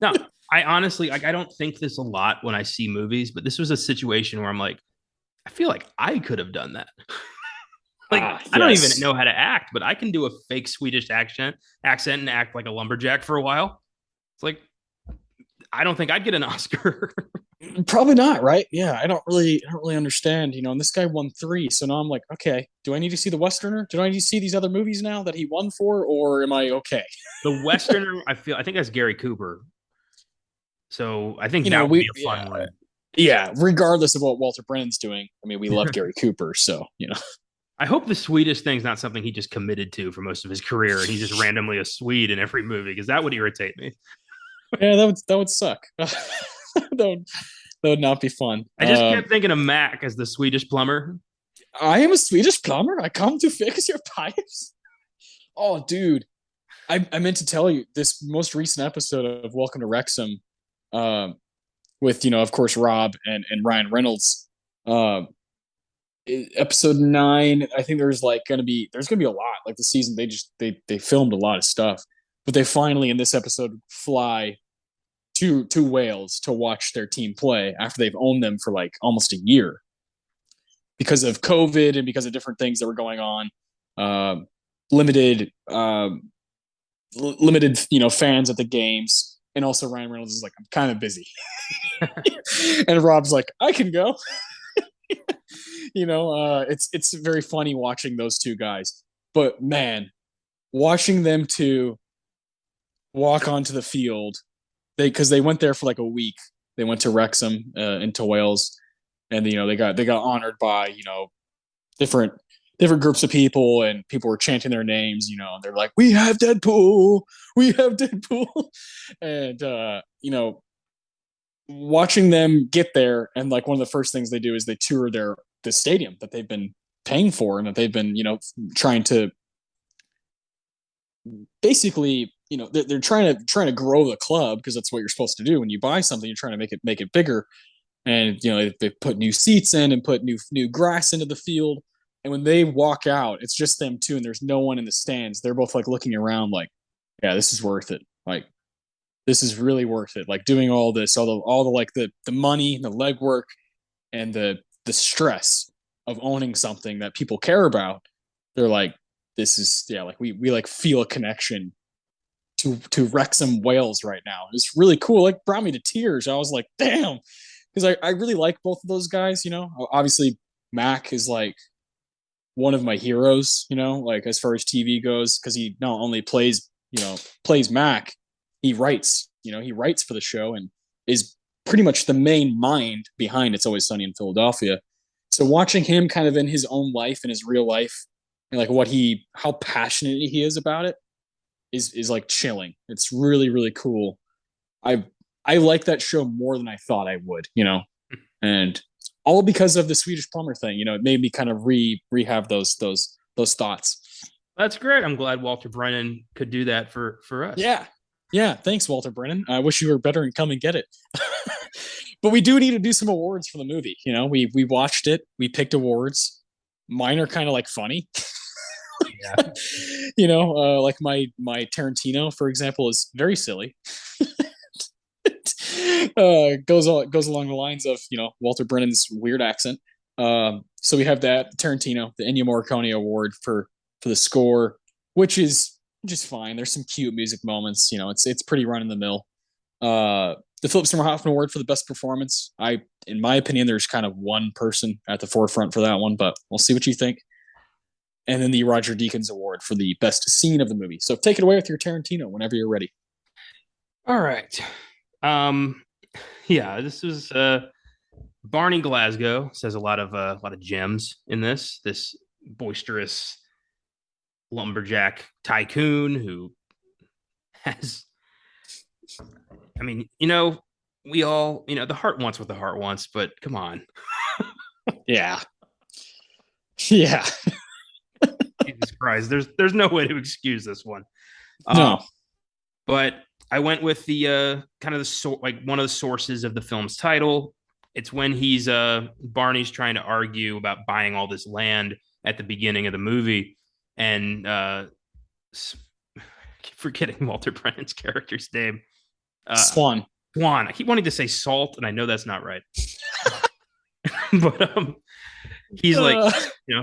No, I honestly, I don't think this a lot when I see movies, but this was a situation where I'm like, I feel like I could have done that. Yes. I don't even know how to act, but I can do a fake Swedish accent and act like a lumberjack for a while. It's like, I don't think I'd get an Oscar. Probably not, right? Yeah, I don't really understand, and this guy won 3, so now I'm like, okay, do I need to see The Westerner? Do I need to see these other movies now that he won for, or am I okay? The Westerner, I think that's Gary Cooper. So I think that would be a fun one. Yeah, regardless of what Walter Brennan's doing. I mean, we love Gary Cooper, so I hope the Swedish thing's not something he just committed to for most of his career, and he's just randomly a Swede in every movie, because that would irritate me. Yeah, that would suck. that would not be fun. I just kept thinking of Mac as the Swedish plumber. I am a Swedish plumber. I come to fix your pipes. Oh, dude. I meant to tell you this most recent episode of Welcome to Wrexham, um, with of course Rob and Ryan Reynolds. Um, Episode 9, I think there's gonna be a lot. Like the season, they filmed a lot of stuff, but they finally in this episode fly to Wales to watch their team play after they've owned them for like almost a year because of COVID and because of different things that were going on. Um, limited limited fans at the games, and also Ryan Reynolds is like, I'm kind of busy, and Rob's like, I can go. It's very funny watching those two guys, but man, watching them to walk onto the field, because they went there for like a week. They went to Wrexham, into Wales, and they got honored by different different groups of people, and people were chanting their names. They're like, we have Deadpool, we have Deadpool. And watching them get there, and like one of the first things they do is they tour the stadium that they've been paying for, and that they've been trying to basically they're trying to grow the club, because that's what you're supposed to do when you buy something. You're trying to make it bigger, and they put new seats in and put new grass into the field. And when they walk out, it's just them two, and there's no one in the stands. They're both like looking around, like, yeah, this is worth it. Like, this is really worth it. Like, doing all this, all the like the money, the legwork, and the stress of owning something that people care about. They're like, this is, yeah, like we like feel a connection to Wrexham, Wales right now. It's really cool. Like, brought me to tears. I was like, damn, because I really like both of those guys. Obviously Mac is like one of my heroes. Like as far as TV goes, because he not only plays Mac, he writes. He writes for the show and is pretty much the main mind behind It's Always Sunny in Philadelphia. So watching him kind of in his own life, in his real life, and like how passionate he is about it, is like chilling. It's really, really cool. I like that show more than I thought I would, and all because of the Swedish plumber thing. It made me kind of rehab those thoughts. That's great. I'm glad Walter Brennan could do that for us. Yeah, yeah. Thanks, Walter Brennan. I wish you were better and come and get it. But we do need to do some awards for the movie. We watched it. We picked awards. Mine are kind of like funny. Yeah. Like my Tarantino, for example, is very silly. Goes along the lines of Walter Brennan's weird accent. So we have that Tarantino, the Ennio Morricone Award for the score, which is just fine. There's some cute music moments. It's pretty run in the mill. The Philip Seymour Hoffman Award for the best performance. In my opinion, there's kind of one person at the forefront for that one, but we'll see what you think. And then the Roger Deakins Award for the best scene of the movie. So take it away with your Tarantino whenever you're ready. All right. Yeah, this was Barney Glasgow says a lot of gems in this boisterous lumberjack tycoon who has, I mean, we all, the heart wants what the heart wants, but come on. Yeah. Yeah. Jesus Christ. There's no way to excuse this one. No. But I went with the kind of like one of the sources of the film's title. It's when Barney's trying to argue about buying all this land at the beginning of the movie, and I keep forgetting Walter Brennan's character's name. Swan. I keep wanting to say Salt, and I know that's not right. But he's like,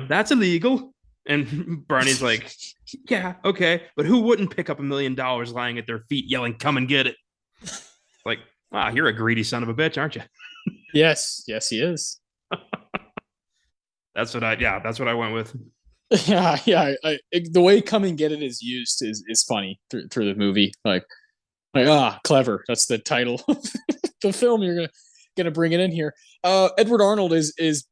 that's illegal. And Barney's like, yeah, okay, but who wouldn't pick up $1 million lying at their feet yelling, come and get it? Like, wow, you're a greedy son of a bitch, aren't you? Yes, he is. That's what I went with. Yeah. The way "come and get it" is used is funny through the movie. Like clever. That's the title of the film. You're gonna bring it in here. Edward Arnold is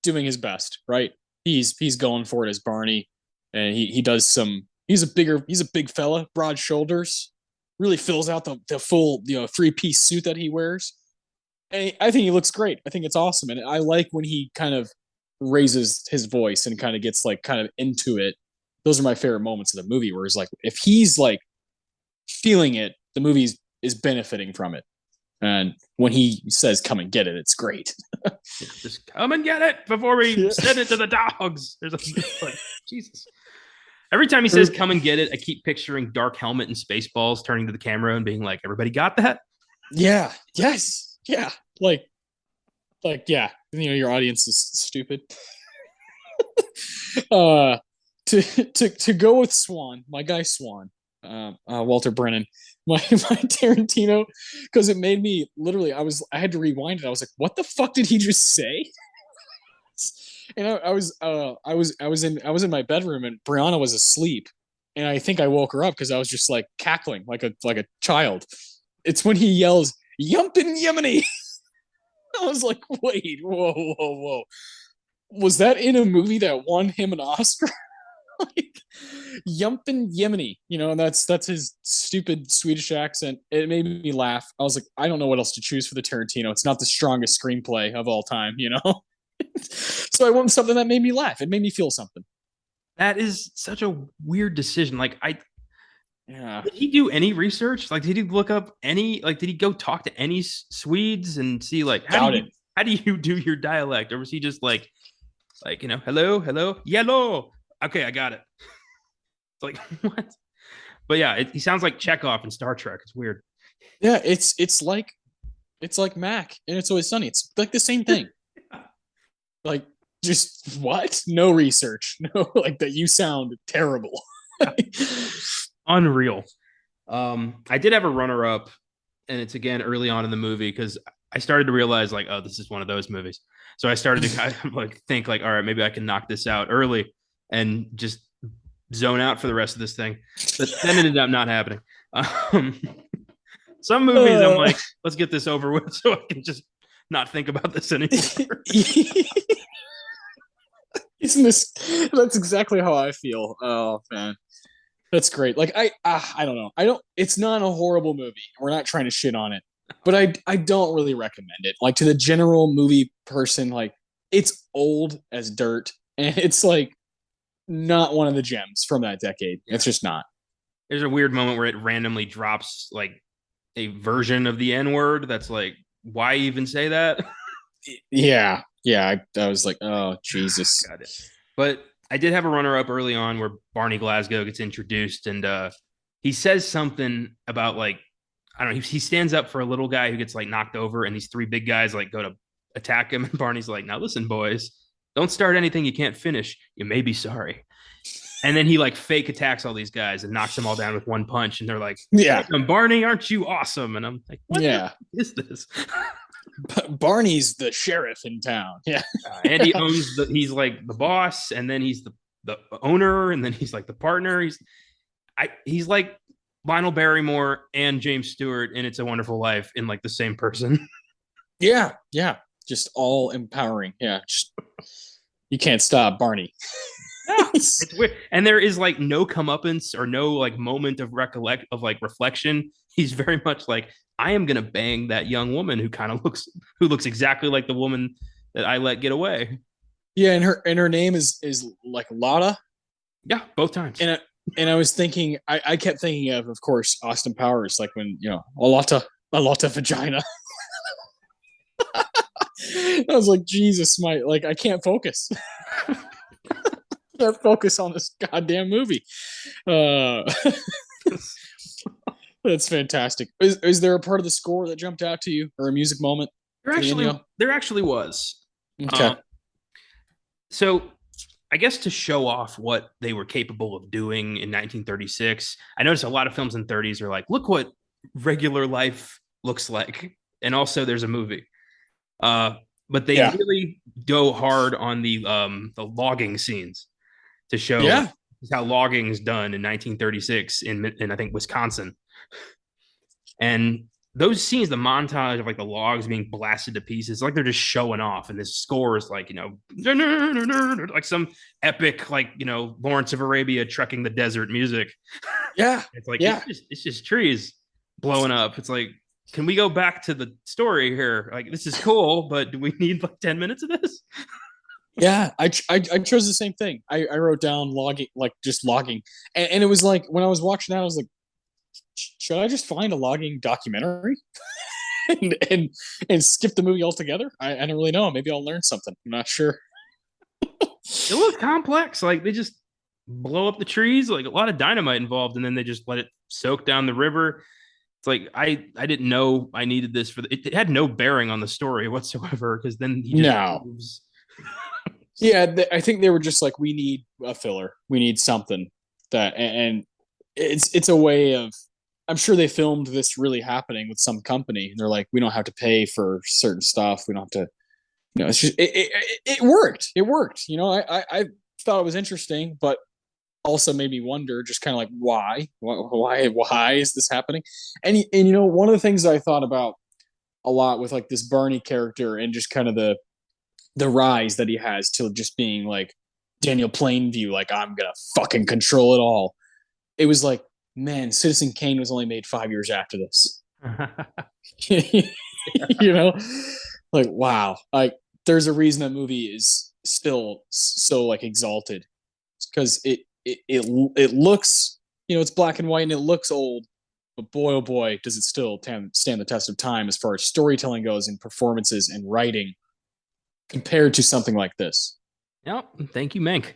doing his best, right? He's going for it as Barney, and he does some. He's a big fella, broad shoulders, really fills out the full 3-piece suit that he wears. And I think he looks great. I think it's awesome, and I like when he kind of raises his voice and kind of gets like kind of into it, those are my favorite moments of the movie. Where it's like if he's like feeling it, the movie is benefiting from it. And when he says "come and get it," it's great. Just come and get it before we Yeah. send it to the dogs. There's like Jesus. Every time he says "come and get it," I keep picturing Dark Helmet and Spaceballs turning to the camera and being like, "Everybody got that?" Yeah. Yes. Yeah. Yeah. Your audience is stupid. To go with Swan, my guy Swan, Walter Brennan, my Tarantino, because it made me literally. I had to rewind it. I was like, "What the fuck did he just say?" And I was in my bedroom and Brianna was asleep, and I think I woke her up because I was just like cackling like a child. It's when he yells "Yumpin' Yemeni." I was like, "Wait, whoa! Was that in a movie that won him an Oscar?" Like Yumpin' Yemeni, and that's his stupid Swedish accent. It made me laugh. I was like, I don't know what else to choose for the Tarantino. It's not the strongest screenplay of all time. So I went with something that made me laugh. It made me feel something. That is such a weird decision. Like, Yeah, did he do any research? Like, did he look up any? Like, did he go talk to any Swedes and see like doubt it. how do you do your dialect, or was he just like hello, yellow? Okay, I got it. It's like what? But yeah, he sounds like Chekhov in Star Trek. It's weird. Yeah, it's like Mac and It's Always Sunny. It's like the same thing. Like, just what? No research. No, like that. You sound terrible. Unreal. I did have a runner up, and it's again early on in the movie because I started to realize like, oh, this is one of those movies. So I started to kind of like think like, all right, maybe I can knock this out early and just zone out for the rest of this thing. But then it ended up not happening. Um, some movies I'm like, let's get this over with so I can just not think about this anymore. Isn't this? That's exactly how I feel. Oh man, that's great. Like I don't know. I don't. It's not a horrible movie. We're not trying to shit on it, but I don't really recommend it. Like to the general movie person, like it's old as dirt, and it's like not one of the gems from that decade. Yeah. It's just not. There's a weird moment where it randomly drops like a version of the N word that's like, why even say that? Yeah. I was like, oh Jesus. Got it. But I did have a runner up early on where Barney Glasgow gets introduced, and he says something about like, I don't know, he stands up for a little guy who gets like knocked over, and these three big guys like go to attack him, and Barney's like, now listen, boys, don't start anything you can't finish. You may be sorry. And then he like fake attacks all these guys and knocks them all down with one punch. And they're like, yeah, Barney, aren't you awesome? And I'm like, what is this? Barney's the sheriff in town. Yeah. And he owns he's like the boss, and then he's the owner, and then he's like the partner. He's like Lionel Barrymore and James Stewart in It's a Wonderful Life in like the same person. Yeah. Just all empowering. Yeah. You can't stop Barney. Yeah, it's weird. And there is like no comeuppance or no like moment of reflection. He's very much like, I am gonna bang that young woman who looks exactly like the woman that I let get away. Yeah, and her name is like Lotta. Yeah, both times. And I was thinking, I kept thinking of course, Austin Powers, like when a lotta vagina. I was like, Jesus, I can't focus. Can't focus on this goddamn movie. That's fantastic. Is there a part of the score that jumped out to you, or a music moment? There actually was. Okay. So I guess to show off what they were capable of doing in 1936, I noticed a lot of films in the 30s are like, look what regular life looks like. And also there's a movie. But they really go hard on the logging scenes to show how logging is done in 1936 in I think Wisconsin. And those scenes, the montage of like the logs being blasted to pieces, like they're just showing off. And this score is like, like some epic, like, Lawrence of Arabia trekking the desert music. Yeah. It's like, it's just trees blowing up. It's like, can we go back to the story here? Like, this is cool, but do we need like 10 minutes of this? Yeah, I chose the same thing. I wrote down logging, like just logging, and it was like when I was watching that, I was like, should I just find a logging documentary and and skip the movie altogether? I don't really know. Maybe I'll learn something. I'm not sure. It looks complex. Like they just blow up the trees, like a lot of dynamite involved, and then they just let it soak down the river. It's like I didn't know I needed this for it had no bearing on the story whatsoever because then he just No. moves. Yeah, I think they were just like, we need a filler. We need something that, and it's a way of. I'm sure they filmed this really happening with some company, and they're like, we don't have to pay for certain stuff. We don't have to. It's just it worked. It worked. I thought it was interesting, but also made me wonder, just kind of like, why is this happening? And one of the things I thought about a lot with like this Barney character and just kind of the rise that he has to just being like Daniel Plainview, like, I'm gonna fucking control it all. It was like, man, Citizen Kane was only made 5 years after this. you know, like, wow, like there's a reason that movie is still so like exalted because it looks, it's black and white and it looks old, but boy oh boy does it still stand the test of time as far as storytelling goes and performances and writing compared to something like this. Yep. Thank you, Mank.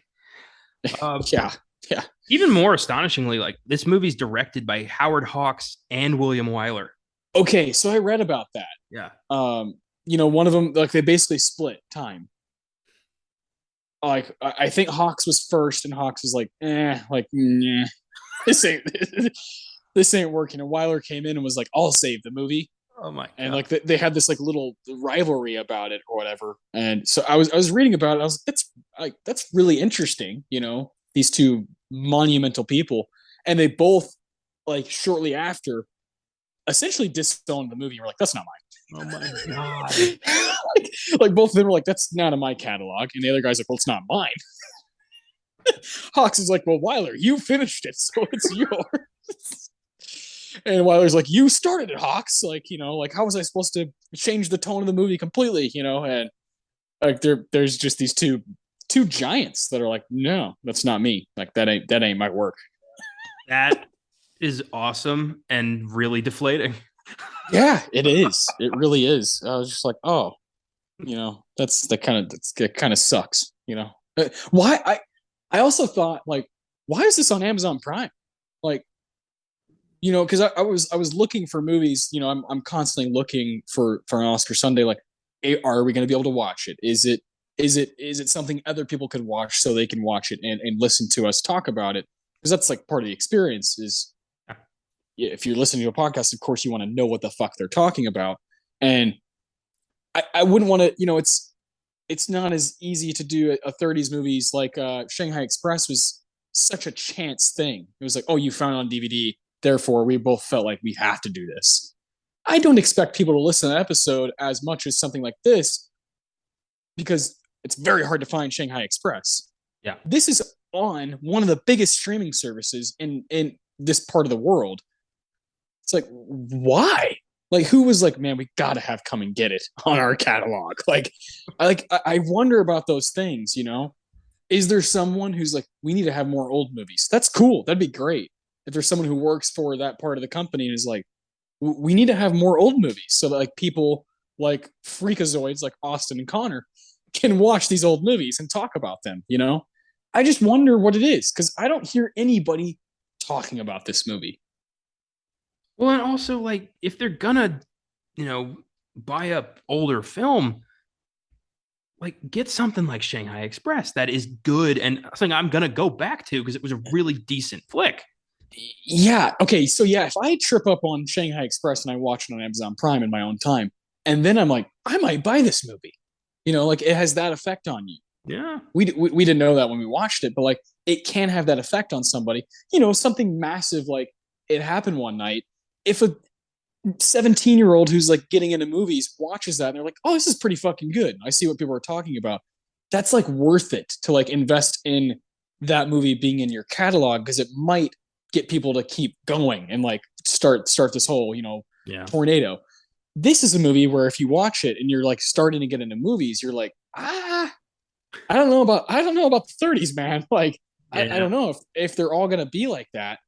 Yeah, yeah. Even more astonishingly, like this movie's directed by Howard Hawks and William Wyler. Okay, so I read about that. Yeah. One of them, like, they basically split time. Like, I think Hawks was first, and Hawks was like, like, nah, this ain't this ain't working. And Weiler came in and was like, I'll save the movie. Oh my god. And like they had this like little rivalry about it or whatever. And so I was reading about it. I was like, that's really interesting. These two monumental people, and they both like shortly after essentially disowned the movie. And we're like, that's not mine. Oh my god. like both of them were like, that's not in my catalog, and the other guy's like, well, it's not mine. Hawks is like, well, Weiler, you finished it, so it's yours. And Weiler's like, you started it, Hawks. Like, like, how was I supposed to change the tone of the movie completely? And like there's just these two giants that are like, no, that's not me. Like, that ain't my work. That is awesome and really deflating. Yeah, it is. It really is. I was just like, oh, that kind of sucks. Why I also thought, like, why is this on Amazon Prime? Like, because I was looking for movies. I'm constantly looking for an Oscar Sunday. Like, are we going to be able to watch it? Is it something other people could watch so they can watch it and listen to us talk about it? Because that's like part of the experience. Is if you're listening to a podcast, of course you want to know what the fuck they're talking about, and I wouldn't want to. It's not as easy to do a 30s movies like Shanghai Express was such a chance thing. It was like, oh, you found it on DVD. Therefore, we both felt like we have to do this. I don't expect people to listen to an episode as much as something like this because it's very hard to find Shanghai Express. Yeah. This is on one of the biggest streaming services in this part of the world. It's like, why? Like, who was like, man, we gotta have Come and Get It on our catalog? Like, I wonder about those things. Is there someone who's like, we need to have more old movies? That's cool. That'd be great. If there's someone who works for that part of the company and is like, we need to have more old movies so that like people like freakazoids like Austin and Connor can watch these old movies and talk about them. I just wonder what it is because I don't hear anybody talking about this movie. Well, and also, like, if they're gonna, buy up older film, like, get something like Shanghai Express that is good and something I'm gonna go back to because it was a really decent flick. Yeah. Okay. So yeah, if I trip up on Shanghai Express and I watch it on Amazon Prime in my own time, and then I'm like, I might buy this movie. Like, it has that effect on you. Yeah. We didn't know that when we watched it, but like, it can have that effect on somebody. Something massive like it happened one night. If a 17-year-old who's like getting into movies watches that and they're like, oh, this is pretty fucking good. I see what people are talking about. That's like worth it to like invest in that movie being in your catalog because it might get people to keep going and like start this whole, tornado. This is a movie where if you watch it and you're like starting to get into movies, you're like, I don't know about the 30s, man. Like I Yeah. don't know if they're all gonna be like that.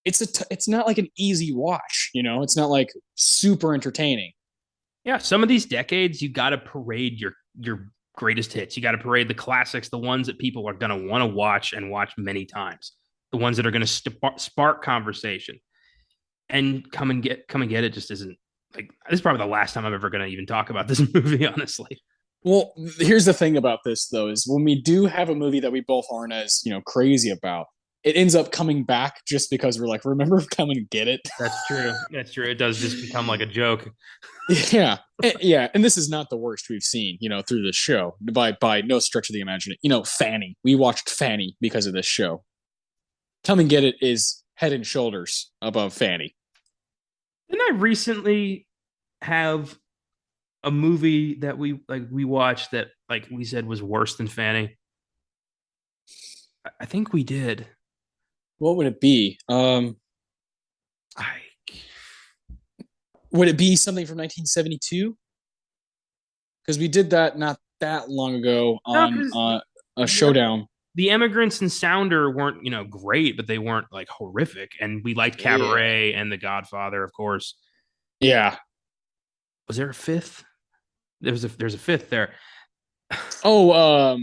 It's not like an easy watch, you know. It's not like super entertaining. Yeah, some of these decades you got to parade your greatest hits. You got to parade the classics, the ones that people are going to want to watch and watch many times. The ones that are going to spark conversation. And come and get it just isn't like this is probably the last time I'm ever going to even talk about this movie honestly. Well, here's the thing about this though is when we do have a movie that we both aren't as, crazy about, it ends up coming back just because we're like, remember come and get it. That's true. That's true. It does just become like a joke. Yeah. Yeah, and this is not the worst we've seen, through this show by no stretch of the imagination. Fanny. We watched Fanny because of this show. Come and get it is head and shoulders above Fanny. Didn't I recently have a movie that we watched that like we said was worse than Fanny? I think we did. What would it be? I Would it be something from 1972? Because we did that not that long ago no, on because a showdown. the Immigrants and Sounder weren't great, but they weren't like horrific. And we liked Yeah. Cabaret and The Godfather, of course. Yeah. Was there a fifth? There's a fifth there. Oh,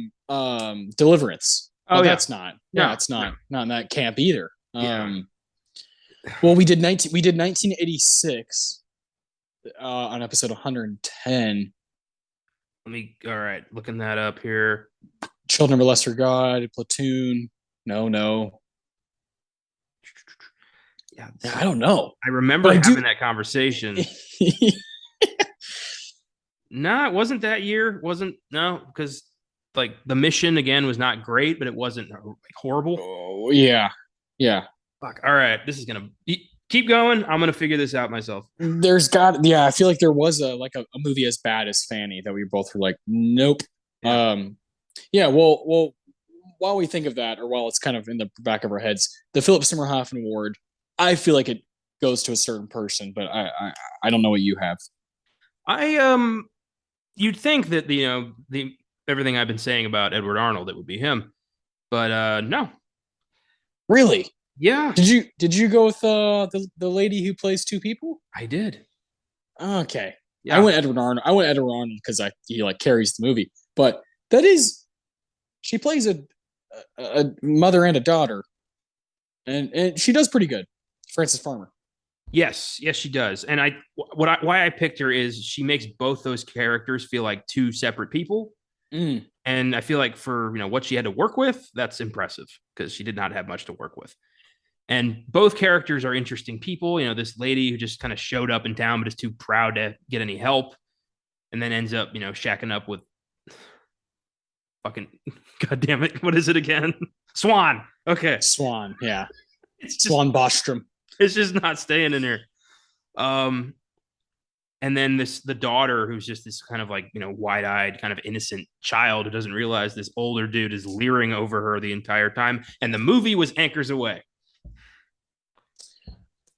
Deliverance. Oh But yeah, that's not. no, Yeah, it's no. not in that camp either. Yeah. Well, we did 1986 on episode 110. All right, looking that up here. Children of a Lesser God, Platoon. No. Yeah, I don't know. I remember But I having do. that conversation. No, it wasn't that year. Wasn't no, because like the mission again was not great, but it wasn't like horrible. Oh, yeah. Yeah. Fuck. All right, this is gonna keep going. I'm gonna figure this out myself. Yeah, I feel like there was a movie as bad as Fanny that we both were like, nope. Yeah. Yeah, well, while we think of that, or while it's kind of in the back of our heads, the Philip Seymour Hoffman Award, I feel like it goes to a certain person, but I don't know what you have. I you'd think that the everything I've been saying about Edward Arnold, it would be him, but no. Really? Yeah, Did you go with the lady who plays two people? I did. Okay, I Yeah. went Edward Arnold. I went Edward Arnold because he like carries the movie, but that is she plays a mother and a daughter, and she does pretty good. Frances Farmer. Yes, yes, she does. And why I picked her is she makes both those characters feel like two separate people. Mm. And I feel like for what she had to work with, that's impressive because she did not have much to work with. And both characters are interesting people. This lady who just kind of showed up in town but is too proud to get any help, and then ends up shacking up with fucking god damn it, what is it again? Swan. Okay, Swan, yeah. it's just Swan Bostrom. it's just not staying in there. Um, and then the daughter who's just this kind of like wide-eyed kind of innocent child who doesn't realize this older dude is leering over her the entire time, and the movie was Anchors Away.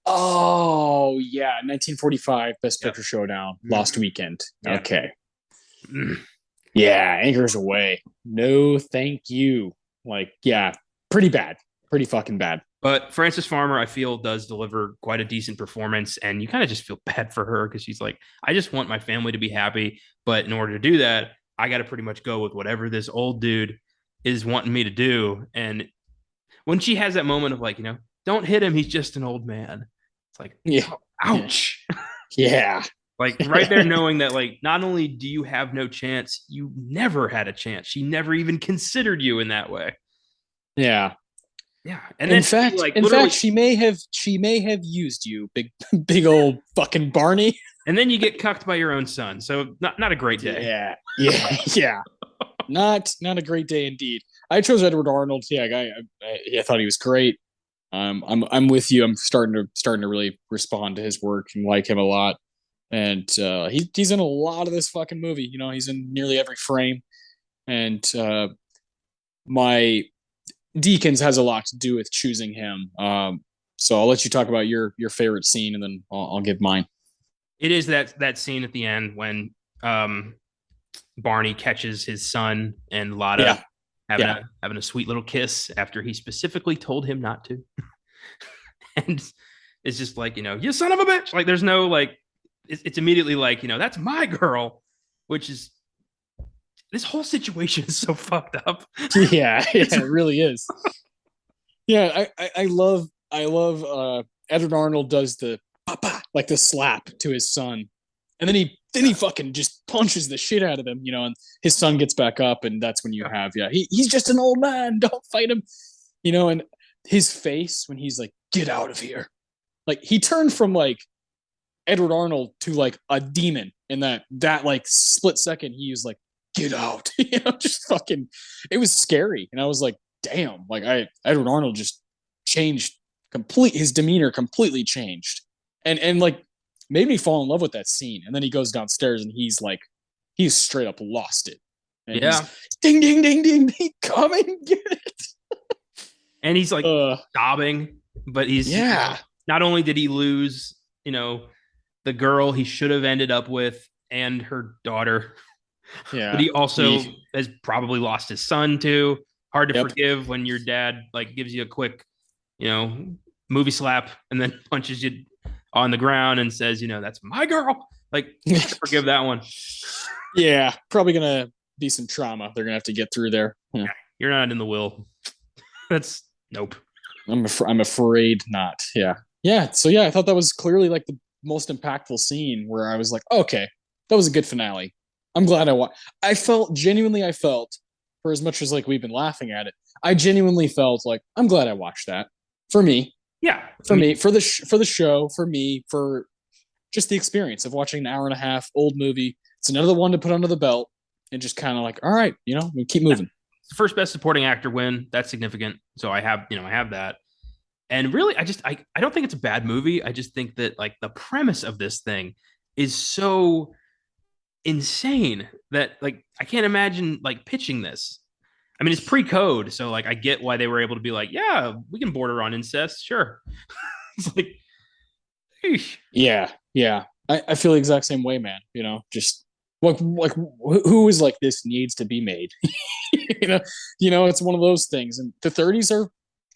Oh yeah, 1945 Best Picture Showdown, Lost Weekend. Yeah. Okay. Yeah, Anchors Away. No, thank you. Like, yeah, pretty bad, pretty fucking bad. But Frances Farmer, I feel, does deliver quite a decent performance, and you kind of just feel bad for her because she's like, I just want my family to be happy, but in order to do that, I got to pretty much go with whatever this old dude is wanting me to do. And when she has that moment of like, don't hit him, he's just an old man. It's like, Yeah, ouch. yeah, Like right there, knowing that like not only do you have no chance, you never had a chance. She never even considered you in that way. yeah. Yeah, and then In fact, she may have used you, big old fucking Barney. and then you get cucked by your own son. So not a great day. Yeah. Not a great day indeed. I chose Edward Arnold. Yeah, I thought he was great. I'm with you. I'm starting to really respond to his work and like him a lot. And he's in a lot of this fucking movie. He's in nearly every frame. And my Deacons has a lot to do with choosing him. So I'll let you talk about your favorite scene, and then I'll give mine. It is that scene at the end when Barney catches his son and Lotta Yeah, having yeah, a sweet little kiss after he specifically told him not to. And it's just like, you son of a bitch. Like there's no like it's immediately like, that's my girl, which is this whole situation is so fucked up. yeah, yeah. It's It really is. Yeah, I love Edward Arnold does the papa like the slap to his son, and then he fucking just punches the shit out of him, and his son gets back up, and that's when you have he's just an old man, don't fight him, and his face when he's like get out of here, like he turned from like Edward Arnold to like a demon in that like split second. He was like get out, just fucking. It was scary, and I was like, damn, like Edward Arnold just changed his demeanor completely changed, and like made me fall in love with that scene. And then he goes downstairs and he's straight up lost it, and yeah. he's ding ding ding ding ding, come and get it. And he's like sobbing, but he's not only did he lose, the girl he should have ended up with and her daughter, but he also has probably lost his son too. Hard to forgive when your dad like gives you a quick, movie slap and then punches you on the ground and says, that's my girl. Like, forgive that one. Yeah, probably gonna be some trauma they're gonna have to get through there. Yeah. You're not in the will. That's nope. I'm afraid not. Yeah. So I thought that was clearly like the most impactful scene where I was like, okay, that was a good finale. I'm glad I watched. I felt for as much as like we've been laughing at it, I genuinely felt like I'm glad I watched that. For me, for the show, for me, for just the experience of watching an hour and a half old movie. It's another one to put under the belt and just kind of like, all right, we keep moving. It's the first best supporting actor win. That's significant. So I have that. And really, I don't think it's a bad movie. I just think that like the premise of this thing is so insane that like I can't imagine like pitching this. I mean, it's pre-code, so like I get why they were able to be like, yeah, we can border on incest, sure. It's like, eesh. Yeah. I feel the exact same way, man. Just like who is like this needs to be made. It's one of those things, and the 30s,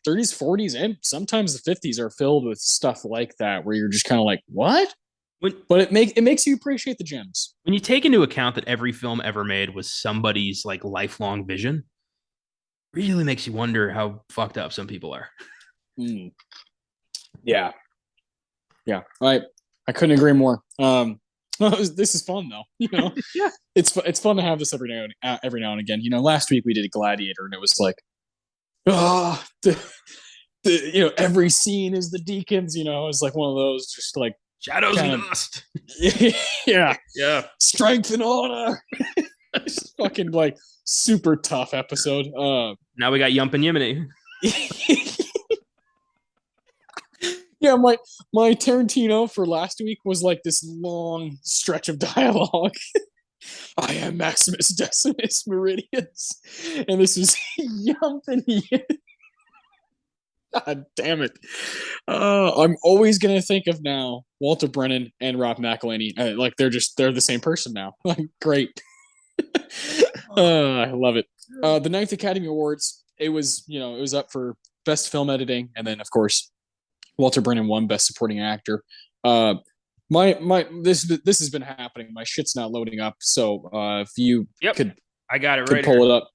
40s, and sometimes the 50s are filled with stuff like that where you're just kind of like, what? But it makes you appreciate the gems. When you take into account that every film ever made was somebody's like lifelong vision, really makes you wonder how fucked up some people are. Yeah. I couldn't agree more. This is fun though. Yeah, it's fun to have this every now and again. Last week we did a Gladiator, and it was like, every scene is the Deacons. It's like one of those, just like shadows and dust. Yeah, strength and honor. It's fucking like super tough episode. Now we got Yump and Yemeni. Yeah, my Tarantino for last week was like this long stretch of dialogue. I am Maximus Decimus Meridius, and this is Yump and Yemeni. God damn it. I'm always going to think of now Walter Brennan and Rob McElhenney. Like they're the same person now. Like, great. I love it. The 9th Academy Awards, it was up for best film editing. And then of course, Walter Brennan won best supporting actor. This has been happening. My shit's not loading up. So, if you I got it right pull here. it up.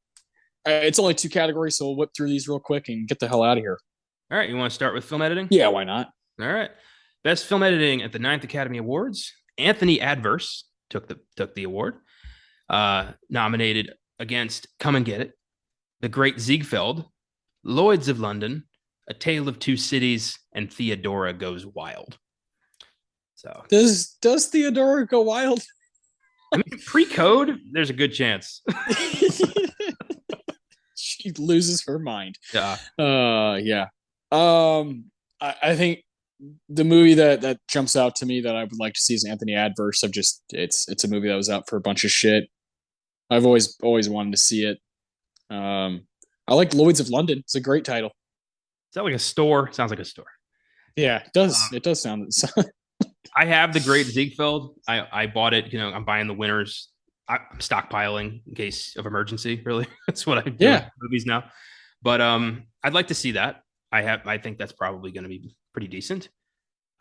It's only 2 categories. So we'll whip through these real quick and get the hell out of here. All right, you want to start with film editing? Yeah, why not? All right. Best film editing at the 9th Academy Awards. Anthony Adverse took the award. Nominated against Come and Get It, The Great Ziegfeld, Lloyds of London, A Tale of Two Cities, and Theodora Goes Wild. So does Theodora go wild? I mean, pre-code, there's a good chance. She loses her mind. Yeah. Yeah. I think the movie that jumps out to me that I would like to see is Anthony Adverse. It's a movie that was out for a bunch of shit. I've always wanted to see it. I like Lloyds of London. It's a great title. Is that like a store? Sounds like a store. Yeah, it does. It does sound. I have The Great Ziegfeld. I bought it. I'm buying the winners I'm stockpiling in case of emergency. Really, that's what I do with Yeah, movies now. But I'd like to see that. I think that's probably going to be pretty decent.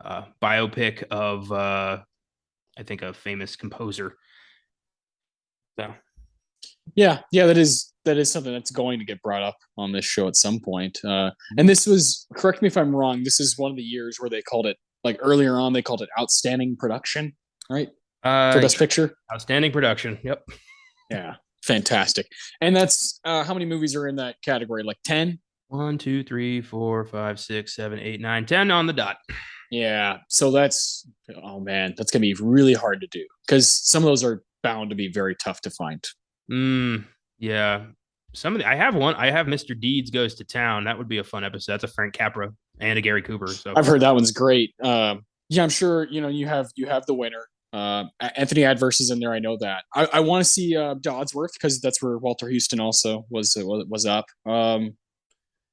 Biopic of I think a famous composer. So yeah. That is something that's going to get brought up on this show at some point. And this was, correct me if I'm wrong. This is one of the years where they called it, like earlier on, they called it outstanding production, right? For best yeah, picture. outstanding production. Yep. Yeah, fantastic. And that's how many movies are in that category? Like 10? One, two, three, four, five, six, seven, eight, nine, 10 on the dot. Yeah. So that's, oh man, that's gonna be really hard to do because some of those are bound to be very tough to find. Yeah. Some of the I have one. I have Mr. Deeds Goes to Town. That would be a fun episode. That's a Frank Capra and a Gary Cooper. So I've heard that one's great. Yeah, I'm sure you have the winner. Anthony Adverse is in there. I know that. I want to see Dodsworth because that's where Walter Houston also was up.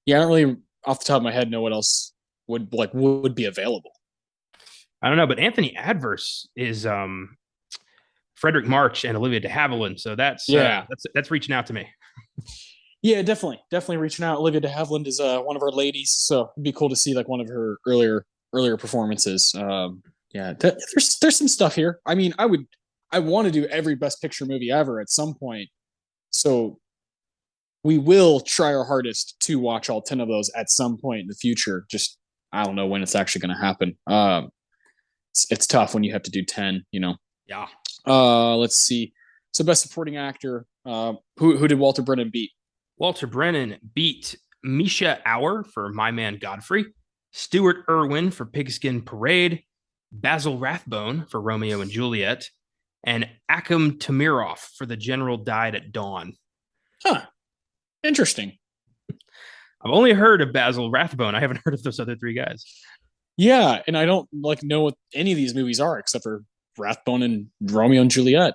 Yeah, I don't really off the top of my head know what else would be available. I don't know, but Anthony Adverse is Frederick March and Olivia de Havilland. So Yeah, that's reaching out to me. yeah, definitely reaching out. Olivia de Havilland is one of our ladies, so it'd be cool to see like one of her earlier performances. Yeah, there's some stuff here. I mean, I want to do every Best Picture movie ever at some point. So we will try our hardest to watch all 10 of those at some point in the future. Just I don't know when it's actually going to happen. It's tough when you have to do 10. Yeah. Let's see. So best supporting actor. Who did Walter Brennan beat? Walter Brennan beat Misha Auer for My Man Godfrey, Stuart Irwin for Pigskin Parade, Basil Rathbone for Romeo and Juliet, and Akim Tamirov for The General Died at Dawn. Huh. Interesting. I've only heard of Basil Rathbone. I haven't heard of those other three guys. Yeah, and I don't know what any of these movies are except for Rathbone and Romeo and Juliet.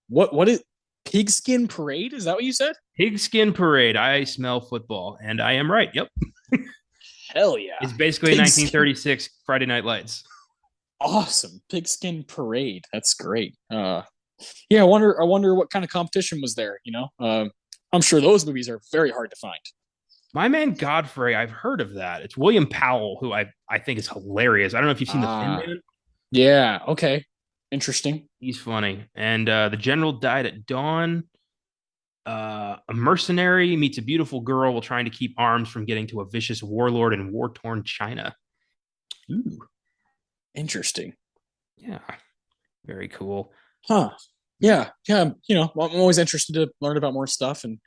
What is Pigskin Parade? Is that what you said? Pigskin Parade. I smell football, and I am right. Yep. Hell yeah. It's basically Pigskin. 1936 Friday Night Lights. Awesome. Pigskin Parade. That's great. Yeah, I wonder what kind of competition was there, I'm sure those movies are very hard to find. My Man Godfrey, I've heard of that. It's William Powell, who I think is hilarious. I don't know if you've seen The Thin Man. Yeah, okay. Interesting. He's funny. And The General Died at Dawn. A mercenary meets a beautiful girl while trying to keep arms from getting to a vicious warlord in war-torn China. Ooh. Interesting. Yeah. Very cool. Huh. Yeah. I'm always interested to learn about more stuff, and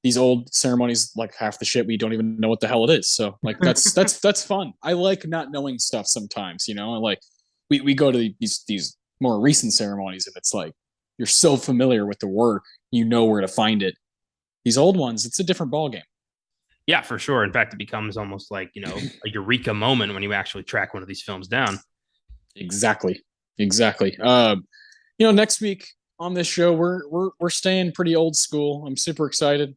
these old ceremonies, like half the shit we don't even know what the hell it is. So like that's fun. I like not knowing stuff sometimes, like we go to these more recent ceremonies and it's like you're so familiar with the work, where to find it. These old ones, it's a different ballgame. Yeah, for sure. In fact, it becomes almost like, a eureka moment when you actually track one of these films down. Exactly. Next week on this show, we're staying pretty old school. I'm super excited.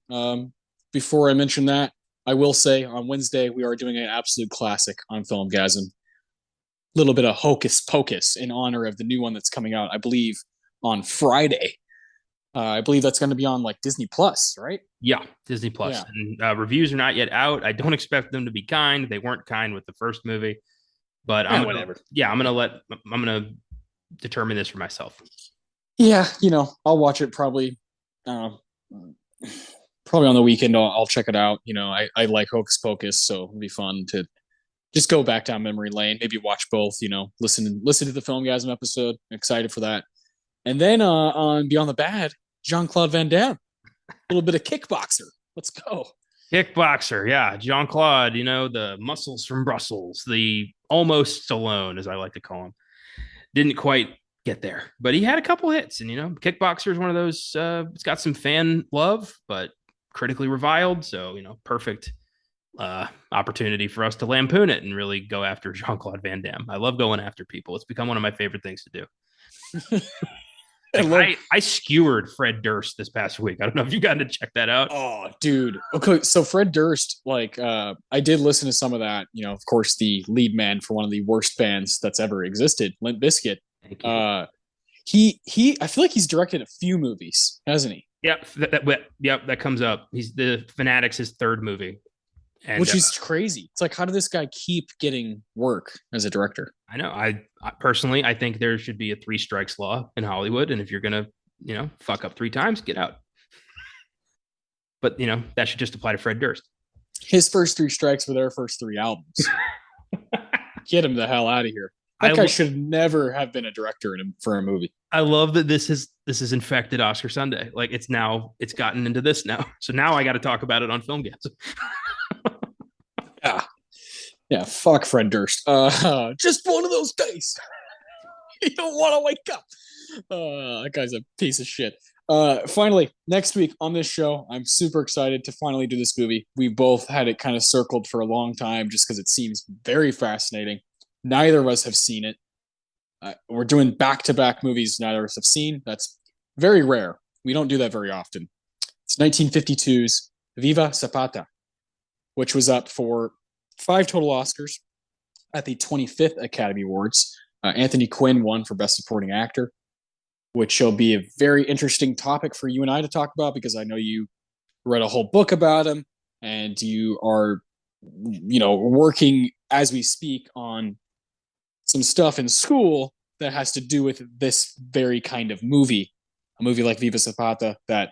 Before I mention that, I will say on Wednesday we are doing an absolute classic on Filmgasm. A little bit of hocus pocus in honor of the new one that's coming out, I believe, on Friday. I believe that's going to be on like Disney Plus, right? Yeah, Disney Plus. Yeah. And reviews are not yet out. I don't expect them to be kind. They weren't kind with the first movie, but I'm gonna determine this for myself. Yeah, I'll watch it probably on the weekend. I'll check it out. I like Hocus Pocus, so it'll be fun to just go back down memory lane. Maybe watch both. Listen to the Filmgasm episode. I'm excited for that. And then on Beyond the Bad, Jean-Claude Van Damme, a little bit of Kickboxer. Let's go. Kickboxer, yeah. Jean-Claude, the muscles from Brussels, the almost Stallone, as I like to call him. Didn't quite get there, but he had a couple hits. And, Kickboxer is one of those, it's got some fan love, but critically reviled. So, perfect opportunity for us to lampoon it and really go after Jean-Claude Van Damme. I love going after people. It's become one of my favorite things to do. I skewered Fred Durst this past week. I don't know if you got to check that out. Oh, dude. Okay, so Fred Durst, I did listen to some of that. Of course, the lead man for one of the worst bands that's ever existed, Limp Bizkit. he I feel like he's directed a few movies, hasn't he? Yep, that comes up. He's the Fanatics, his third movie, and Which is crazy. It's like, how did this guy keep getting work as a director? I know. I personally, I think there should be a three strikes law in Hollywood, and if you're gonna, fuck up three times, get out. But that should just apply to Fred Durst. His first three strikes were their first three albums. Get him the hell out of here. That guy should never have been a director for a movie. I love that this is infected Oscar Sunday. Like it's gotten into this now. So now I got to talk about it on FilmGAZM. Yeah. Fuck Fred Durst. Just one of those days. You don't want to wake up. That guy's a piece of shit. Finally, next week on this show, I'm super excited to finally do this movie. We both had it kind of circled for a long time just because it seems very fascinating. Neither of us have seen it. We're doing back-to-back movies neither of us have seen. That's very rare. We don't do that very often. It's 1952's Viva Zapata, which was up for 5 total Oscars at the 25th Academy Awards. Anthony Quinn won for Best Supporting Actor, which will be a very interesting topic for you and I to talk about because I know you read a whole book about him and you are, working as we speak on some stuff in school that has to do with this very kind of movie, a movie like Viva Zapata that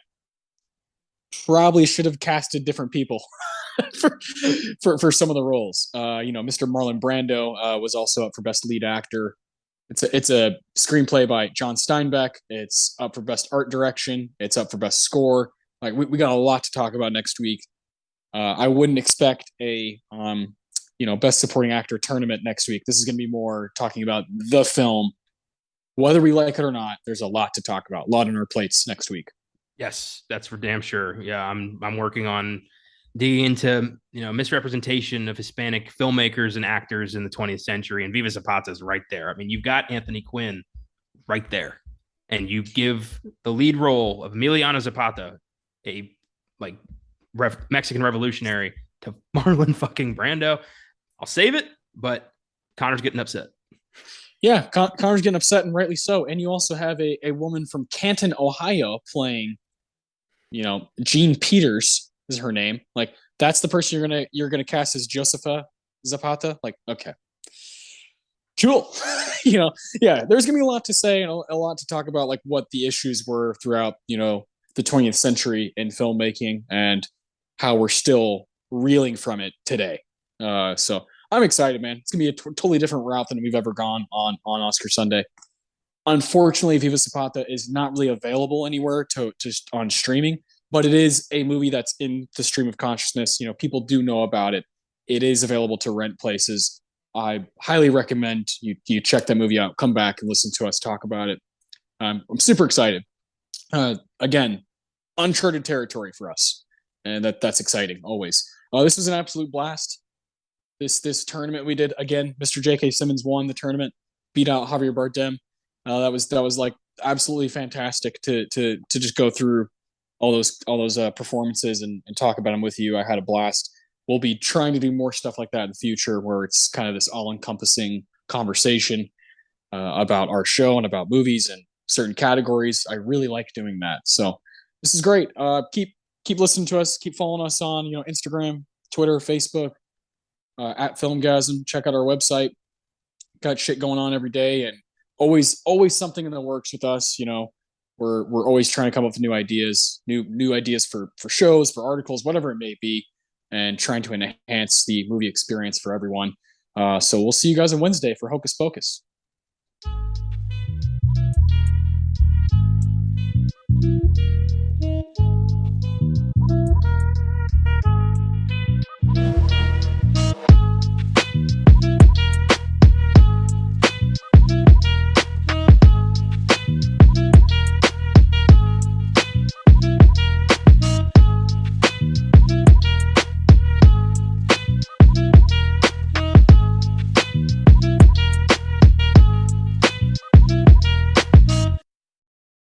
probably should have casted different people for some of the roles. Mr. Marlon Brando was also up for Best Lead Actor. It's a screenplay by John Steinbeck. It's up for Best Art Direction. It's up for Best Score. Like we got a lot to talk about next week. I wouldn't expect a Best Supporting Actor tournament next week. This is going to be more talking about the film, whether we like it or not. There's a lot to talk about. A lot on our plates next week. Yes, that's for damn sure. Yeah, I'm working on digging into misrepresentation of Hispanic filmmakers and actors in the 20th century, and Viva Zapata is right there. I mean, you've got Anthony Quinn right there, and you give the lead role of Emiliano Zapata, a Mexican revolutionary, to Marlon fucking Brando. I'll save it, but Connor's getting upset. Yeah, Connor's getting upset, and rightly so. And you also have a woman from Canton, Ohio, playing, Jean Peters is her name. Like that's the person you're gonna cast as Josefa Zapata. Like, okay, cool. Yeah, there's gonna be a lot to say and a lot to talk about, like what the issues were throughout, the 20th century in filmmaking and how we're still reeling from it today. So I'm excited, man. It's gonna be a totally different route than we've ever gone on Oscar Sunday. Unfortunately, Viva Zapata is not really available anywhere to just on streaming, but it is a movie that's in the stream of consciousness. People do know about it. It is available to rent places. I highly recommend you check that movie out. Come back and listen to us talk about it. I'm super excited. Again, uncharted territory for us, and that's exciting always. This was an absolute blast. This tournament we did again. Mr. J.K. Simmons won the tournament, beat out Javier Bardem. That was like absolutely fantastic to just go through all those performances and talk about them with you. I had a blast. We'll be trying to do more stuff like that in the future, where it's kind of this all-encompassing conversation about our show and about movies and certain categories. I really like doing that. So this is great. Keep listening to us. Keep following us on Instagram, Twitter, Facebook, at FilmGAZM. Check out our website. Got shit going on every day, and always something in the works with us. We're always trying to come up with new ideas for shows, for articles, whatever it may be, and trying to enhance the movie experience for everyone. So we'll see you guys on Wednesday for Hocus Pocus.